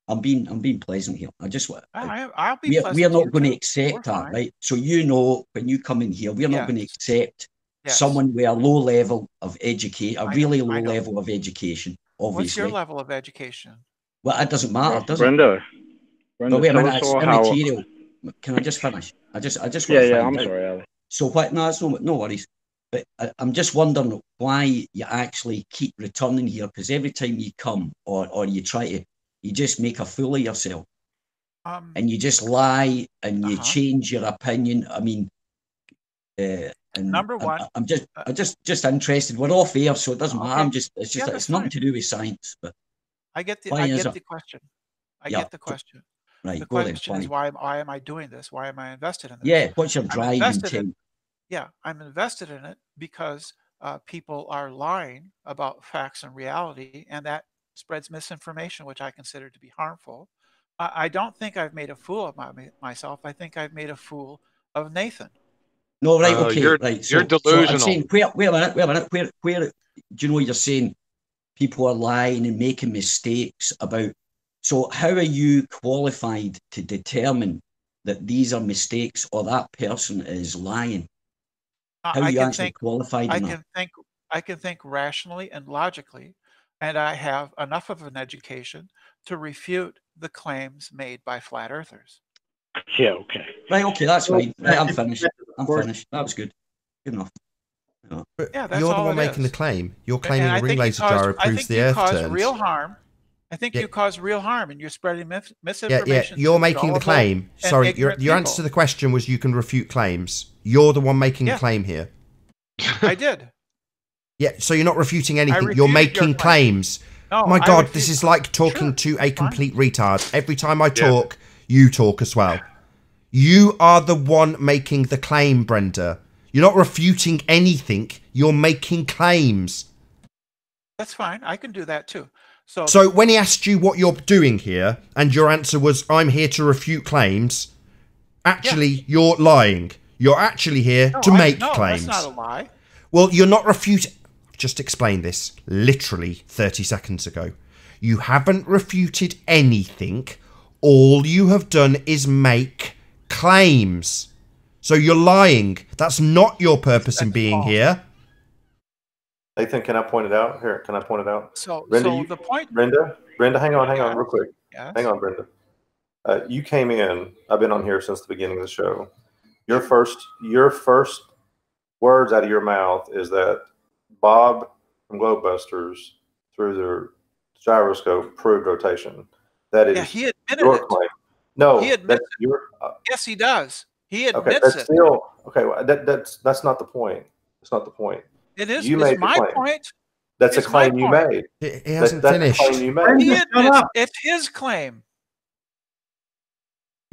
I'm being pleasant here. I'll be we're not going to accept that, right? So when you come in here, we're not going to accept someone with a low level of education, a really low level of education. Obviously, what's your level of education? Well, it doesn't matter, does it? Brenda, but wait a minute, it's immaterial. Can I just finish? I just want to find I'm out. sorry, Ali. So what? No, it's no worries. But I'm just wondering why you actually keep returning here, because every time you come or you try to, you just make a fool of yourself, and you just lie and you change your opinion. I mean, and number one, I'm just interested. We're off air, so it doesn't matter. It's nothing to do with science. But I get the question. I get the question. Right. The question is why am I doing this? Why am I invested in this? Yeah. What's your driving thing? Yeah, I'm invested in it because people are lying about facts and reality, and that spreads misinformation, which I consider to be harmful. I don't think I've made a fool of myself. I think I've made a fool of Nathan. No, right, okay, right. You're delusional. So I'm saying, wait a minute. Where do you know you're saying people are lying and making mistakes about? So how are you qualified to determine that these are mistakes or that person is lying? How are you actually qualified? I can think rationally and logically, and I have enough of an education to refute the claims made by flat earthers. Yeah, okay. Right, okay, that's fine. Right, I'm finished. That was good. Good enough. Yeah, that's You're the all one making the claim. You're claiming the ring laser gyro proves the Earth turns. Real harm. I think you cause real harm, and you're spreading misinformation. Yeah, you're making the claim. Sorry, your answer to the question was you can refute claims. You're the one making the claim here. I did. Yeah, so you're not refuting anything. You're making claims. No, my God, this is like talking to a complete retard. Every time I talk, you talk as well. You are the one making the claim, Brenda. You're not refuting anything. You're making claims. That's fine. I can do that too. So when he asked you what you're doing here, and your answer was, I'm here to refute claims, actually, you're lying. You're actually here to make claims. That's not a lie. Well, you're not refuting... Just explain this literally 30 seconds ago. You haven't refuted anything. All you have done is make claims. So you're lying. That's not your purpose in being here. Nathan, can I point it out? Here, can I point it out? Brenda, the point... Brenda, hang on real quick. Yes. Hang on, Brenda. You came in. I've been on here since the beginning of the show. Your first words out of your mouth is that Bob from Globebusters, through the gyroscope, proved rotation. That is he admitted your claim. No, he admits your. Yes, he does. He admits that's it. Still, okay, well, that's not the point. It's not the point. It is. It's my point. That's a claim you made. He hasn't finished. He admits it's his claim.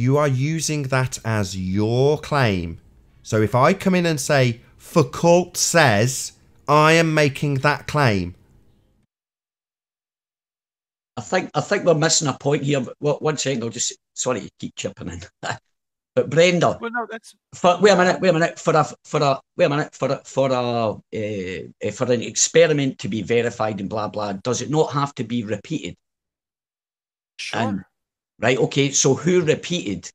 You are using that as your claim. So if I come in and say, Foucault says, I am making that claim. I think we're missing a point here. But one second, I'll just, sorry to keep chipping in. But Brenda, well, no, that's wait a minute. For an experiment to be verified and blah blah, does it not have to be repeated? Sure. And, right. Okay. So who repeated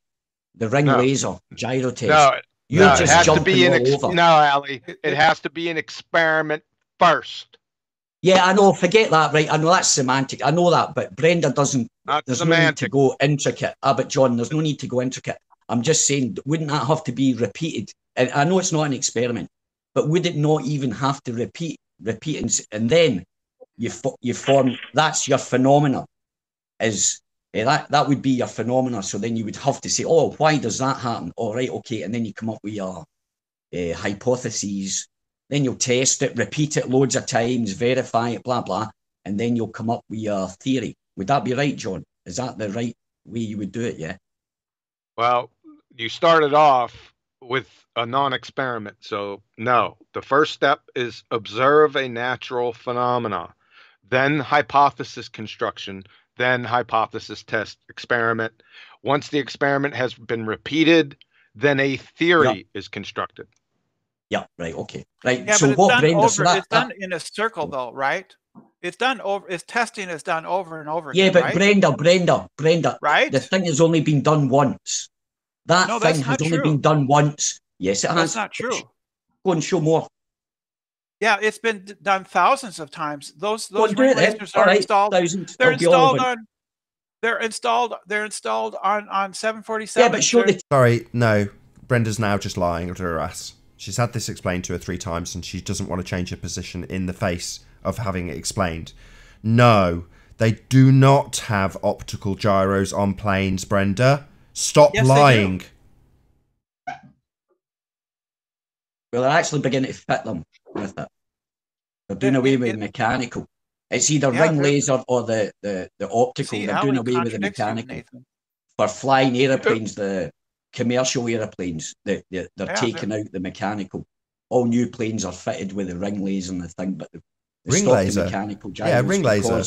the ring laser gyro test? No, you're it just has to jumping be all over. No, Ali, it has to be an experiment first. Yeah, I know. Forget that, right? I know that's semantic. I know that, but Brenda doesn't. There's no need to go intricate. But John, there's no need to go intricate. I'm just saying, wouldn't that have to be repeated? And I know it's not an experiment, but would it not even have to repeat, and then you form? That's your phenomena. That would be your phenomena. So then you would have to say, oh, why does that happen? All right, okay, and then you come up with your hypotheses. Then you'll test it, repeat it loads of times, verify it, blah blah, and then you'll come up with your theory. Would that be right, John? Is that the right way you would do it? Yeah. Well, you started off with a non-experiment. So no, the first step is observe a natural phenomena, then hypothesis construction, then hypothesis test experiment. Once the experiment has been repeated, then a theory is constructed. Yeah, right, okay. Right. Yeah, so but what Brenda, it's done in a circle though, right? It's done over, its testing is done over and over again. Yeah, but right? Brenda, right? The thing has only been done once. That no, thing has only been done once. Yes, it has. That's not true. Go and show more. Yeah, it's been done thousands of times. Those ring lasers are installed. They're installed on. They're installed on 747. Yeah, but surely. Sorry, no. Brenda's now just lying to her ass. She's had this explained to her 3 times, and she doesn't want to change her position in the face of having it explained. No, they do not have optical gyros on planes, Brenda. Stop lying. Well, they're actually beginning to fit them with it. They're doing away with the mechanical. It's either ring laser or the optical. They're doing away with the mechanical. For flying aeroplanes, the commercial aeroplanes, they're taking out the mechanical. All new planes are fitted with the ring laser and the thing, but the ring laser, mechanical gyros, yeah, ring laser,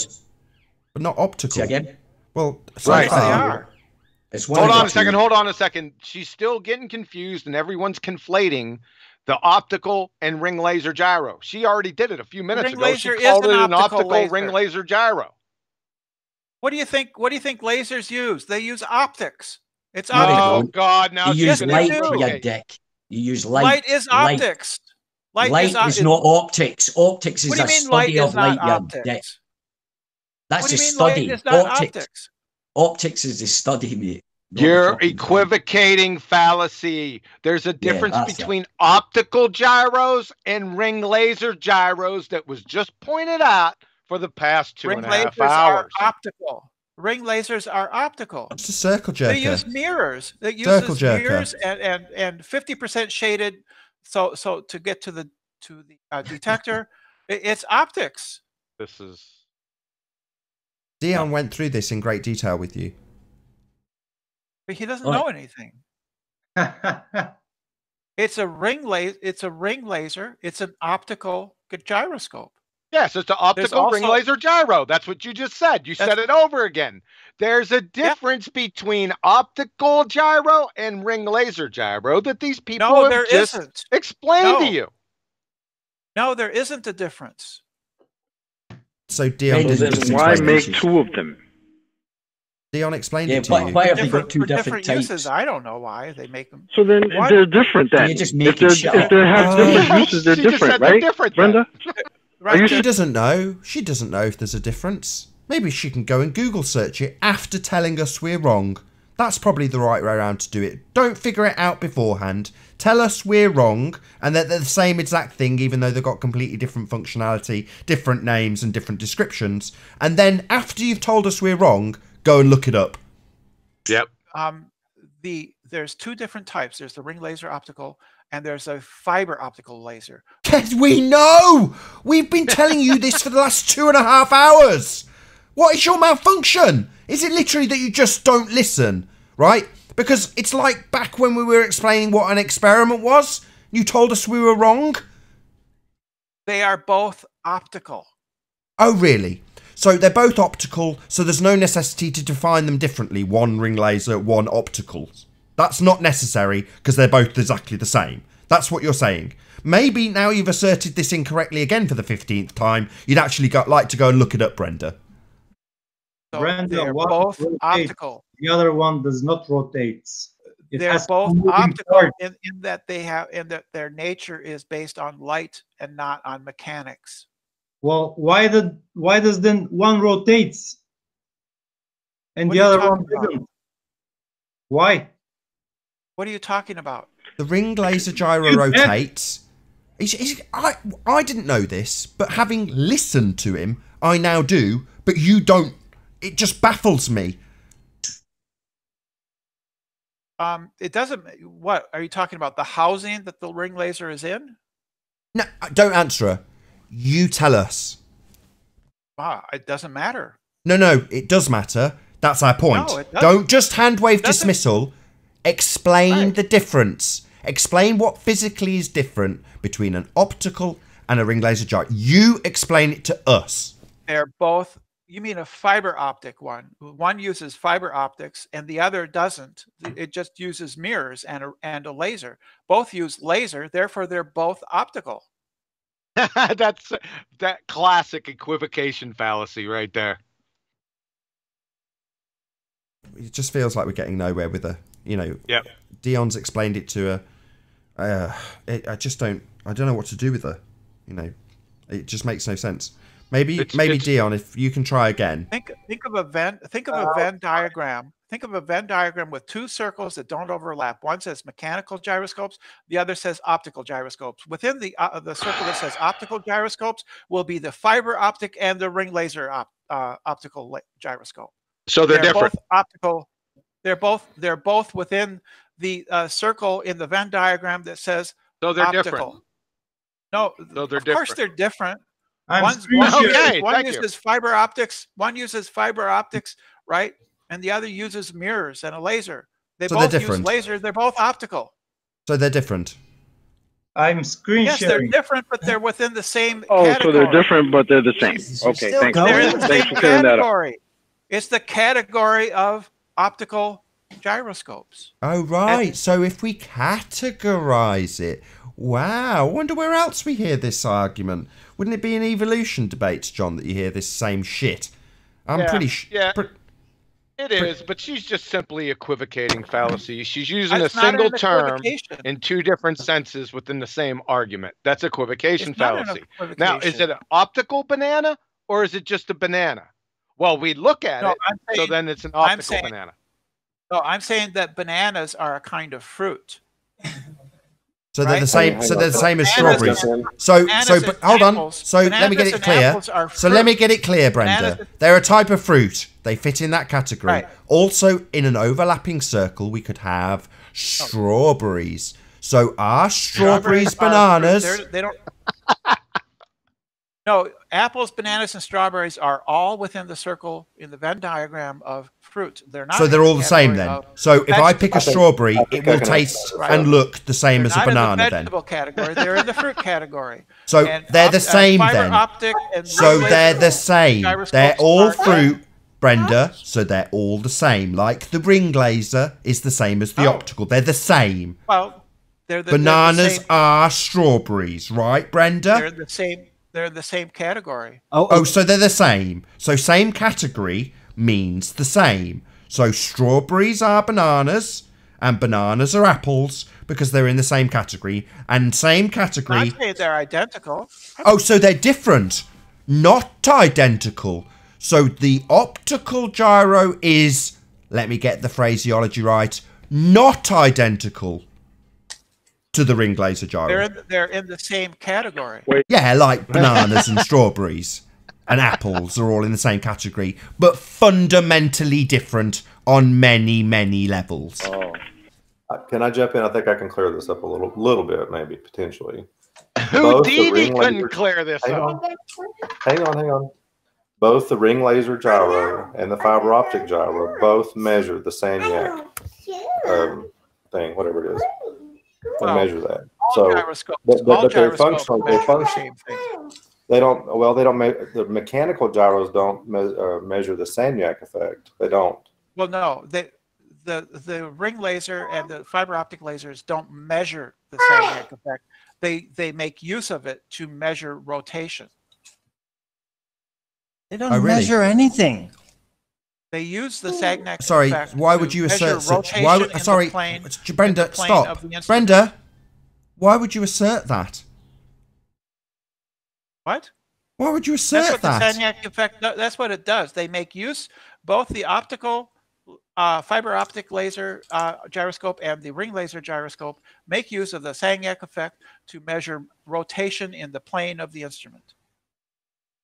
but not optical. See again? Well, right. They are. Hold on a second. She's still getting confused, and everyone's conflating the optical and ring laser gyro. She already did it a few minutes ago. She called it an optical ring laser gyro. What do you think? What do you think lasers use? They use optics. It's optical. Oh God! Now you use light, you dick. You use light. Light is optics. Light is not optics. Optics is a study of light, you dick. That's a study. Optics. Optics is a study, mate. You're equivocating fallacy. There's a difference between optical gyros and ring laser gyros that was just pointed out for the past 2.5 hours. Ring lasers are optical. Ring lasers are optical. It's a circle jerker. They use mirrors. They use mirrors and 50% shaded. So to get to the detector, it's optics. This is. Dion went through this in great detail with you. But he doesn't know anything. It's a ring laser. It's a ring laser. It's an optical gyroscope. Yes, it's an optical ring laser gyro. That's what you just said. You said it over again. There's a difference between optical gyro and ring laser gyro that these people have just explained to you. No, there isn't a difference. So Dion didn't just why make 2 of them? Dion explained it to you. Why have they got 2 different types? Uses, I don't know why they make them. So then they're different then. If they have different uses, they're different, right? Different, Brenda? Right. She doesn't know. She doesn't know if there's a difference. Maybe she can go and Google search it after telling us we're wrong. That's probably the right way around to do it. Don't figure it out beforehand. Tell us we're wrong and that they're the same exact thing, even though they've got completely different functionality, different names and different descriptions. And then after you've told us we're wrong, go and look it up. Yep. There's 2 different types. There's the ring laser optical and there's a fiber optical laser. We know! We've been telling you this for the last 2.5 hours. What is your malfunction? Is it literally that you just don't listen, right? Because it's like back when we were explaining what an experiment was. You told us we were wrong. They are both optical. Oh, really? So they're both optical, so there's no necessity to define them differently. One ring laser, one optical. That's not necessary because they're both exactly the same. That's what you're saying. Maybe now you've asserted this incorrectly again for the 15th time, you'd actually like to go and look it up, Brenda. So Brenda, they're one both rotates, optical. The other one does not rotate. They're both optical in that they have, in that their nature is based on light and not on mechanics. Well, why does then one rotates and the other one doesn't? Why? What are you talking about? The ring laser gyro rotates. I didn't know this, but having listened to him, I now do, but you don't. It just baffles me. It doesn't. What are you talking about? The housing that the ring laser is in? No, don't answer her. You tell us. It doesn't matter. No, it does matter. That's our point. No, it doesn't. Don't just hand wave dismissal. Explain the difference. Explain what physically is different between an optical and a ring laser gyro. You explain it to us. They're both. You mean a fiber optic one? One uses fiber optics and the other doesn't. It just uses mirrors and a laser. Both use laser, therefore they're both optical. That's that classic equivocation fallacy right there. It just feels like we're getting nowhere with her. You know, yep. Dion's explained it to her. I don't know what to do with her. You know, it just makes no sense. Maybe Dion, if you can try again. Think of a Venn diagram. Think of a Venn diagram with two circles that don't overlap. One says mechanical gyroscopes, the other says optical gyroscopes. Within the circle that says optical gyroscopes will be the fiber optic and the ring laser optical gyroscope. So they're different. Both optical. They're both within the circle in the Venn diagram that says optical. Different. No, so they're of different. course they're different. One uses fiber optics. One uses fiber optics, right? And the other uses mirrors and a laser. They both use laser. They're both optical. So they're different. I'm screen sharing. Yes, they're different, but they're within the same category. So they're different, but they're the same. Okay, thanks. Thanks for clearing that up. It's the category of optical gyroscopes. Oh, right. So if we categorize it, wow. I wonder where else we hear this argument. Wouldn't it be in evolution debates, John, that you hear this same shit? I'm pretty sure. Yeah, it is, but she's just simply equivocating fallacy. She's using a single term in two different senses within the same argument. That's equivocation fallacy. Now, is it an optical banana or is it just a banana? Well, we look at it, so then it's an optical banana. No, I'm saying that bananas are a kind of fruit. So they're the same. So they're the same as strawberries. But hold on. So let me get it clear. So let me get it clear, Brenda. They're a type of fruit. They fit in that category. Right. Also, in an overlapping circle, we could have strawberries. So are strawberries bananas? They don't. No, apples, bananas, and strawberries are all within the circle in the Venn diagram of fruit. They're not. So they're all the same then. So if I pick a strawberry, it will taste and look the same as a banana then. They're not in the vegetable category. They're in the fruit category. So they're the same then. So they're the same. They're all fruit, Brenda. So they're all the same. Like the ring laser is the same as the optical. They're the same. Well, bananas are strawberries, right, Brenda? They're the same. They're in the same category. So they're the same. So same category means the same. So strawberries are bananas and bananas are apples because they're in the same category. And same category... I'd say they're identical. So they're different, not identical. So the optical gyro is, let me get the phraseology right, not identical to the ring laser gyro. They're in the same category. Yeah, like bananas and strawberries and apples are all in the same category, but fundamentally different on many, many levels. Can I jump in? I think I can clear this up a little bit, maybe, potentially. Houdini couldn't clear this up. Hang on. Both the ring laser gyro and the fiber optic gyro both measure the same yak. thing, whatever it is. They Well, measure that. all So, gyroscopes, but all they're gyroscopes functional. measure They the function. same thing. They don't. Well, they don't. The mechanical gyros don't measure the Sagnac effect. They don't. Well, no, the ring laser and the fiber optic lasers don't measure the Sagnac effect. They make use of it to measure rotation. They don't measure anything. They use the Sagnac Sorry, effect. why would you assert such? Why would, sorry, Brenda, stop. Brenda, why would you assert that? What? Why would you assert that? That's what the Sagnac effect. That's what it does. They make use both the optical fiber optic laser gyroscope and the ring laser gyroscope make use of the Sagnac effect to measure rotation in the plane of the instrument.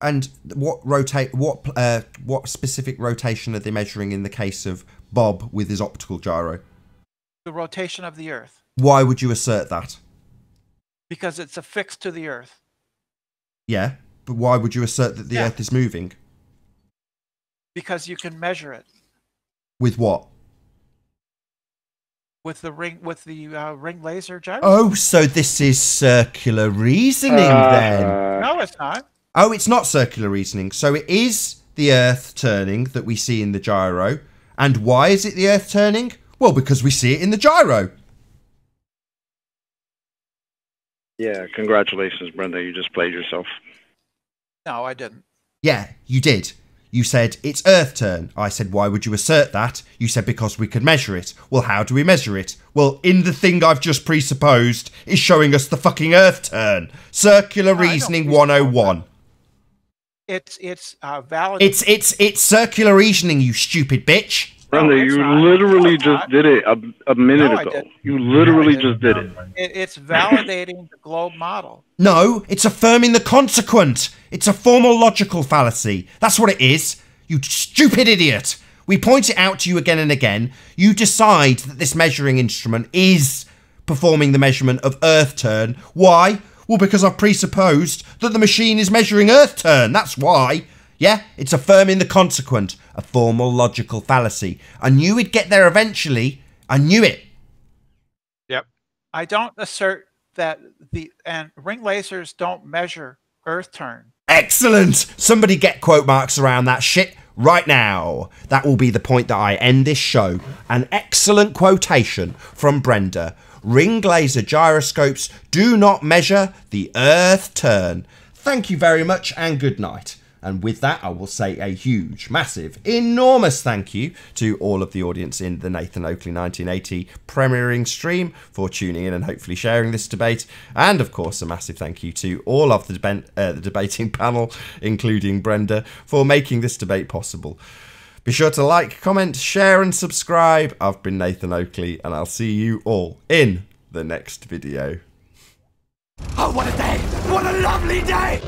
And what specific rotation are they measuring in the case of Bob with his optical gyro? The rotation of the Earth. Why would you assert that? Because it's affixed to the Earth. Yeah, but why would you assert that the Earth is moving? Because you can measure it. With what? With the ring laser gyroscope. Oh, so this is circular reasoning then? No, it's not. Oh, it's not circular reasoning. So it is the Earth turning that we see in the gyro. And why is it the Earth turning? Well, because we see it in the gyro. Yeah, congratulations, Brenda. You just played yourself. No, I didn't. Yeah, you did. You said, it's Earth turn. I said, why would you assert that? You said, because we could measure it. Well, how do we measure it? Well, in the thing I've just presupposed is showing us the fucking Earth turn. Circular reasoning 101. It's valid. It's circular reasoning, you stupid bitch. Brenda, you literally just did it a minute ago. You literally just did it. It's validating the globe model. No, it's affirming the consequent. It's a formal logical fallacy. That's what it is. You stupid idiot. We point it out to you again and again. You decide that this measuring instrument is performing the measurement of Earth turn. Why? Well, because I've presupposed that the machine is measuring Earth turn. That's why. Yeah, it's affirming the consequent. A formal logical fallacy. I knew we'd get there eventually. I knew it. Yep. I don't assert that and ring lasers don't measure Earth turn. Excellent. Somebody get quote marks around that shit right now. That will be the point that I end this show. An excellent quotation from Brenda. Ring laser gyroscopes do not measure the Earth turn. Thank you very much and good night. And with that, I will say a huge, massive, enormous thank you to all of the audience in the Nathan Oakley 1980 premiering stream for tuning in and hopefully sharing this debate. And of course, a massive thank you to all of the debating panel, including Brenda, for making this debate possible. Be sure to like, comment, share and subscribe. I've been Nathan Oakley and I'll see you all in the next video. Oh, what a day! What a lovely day!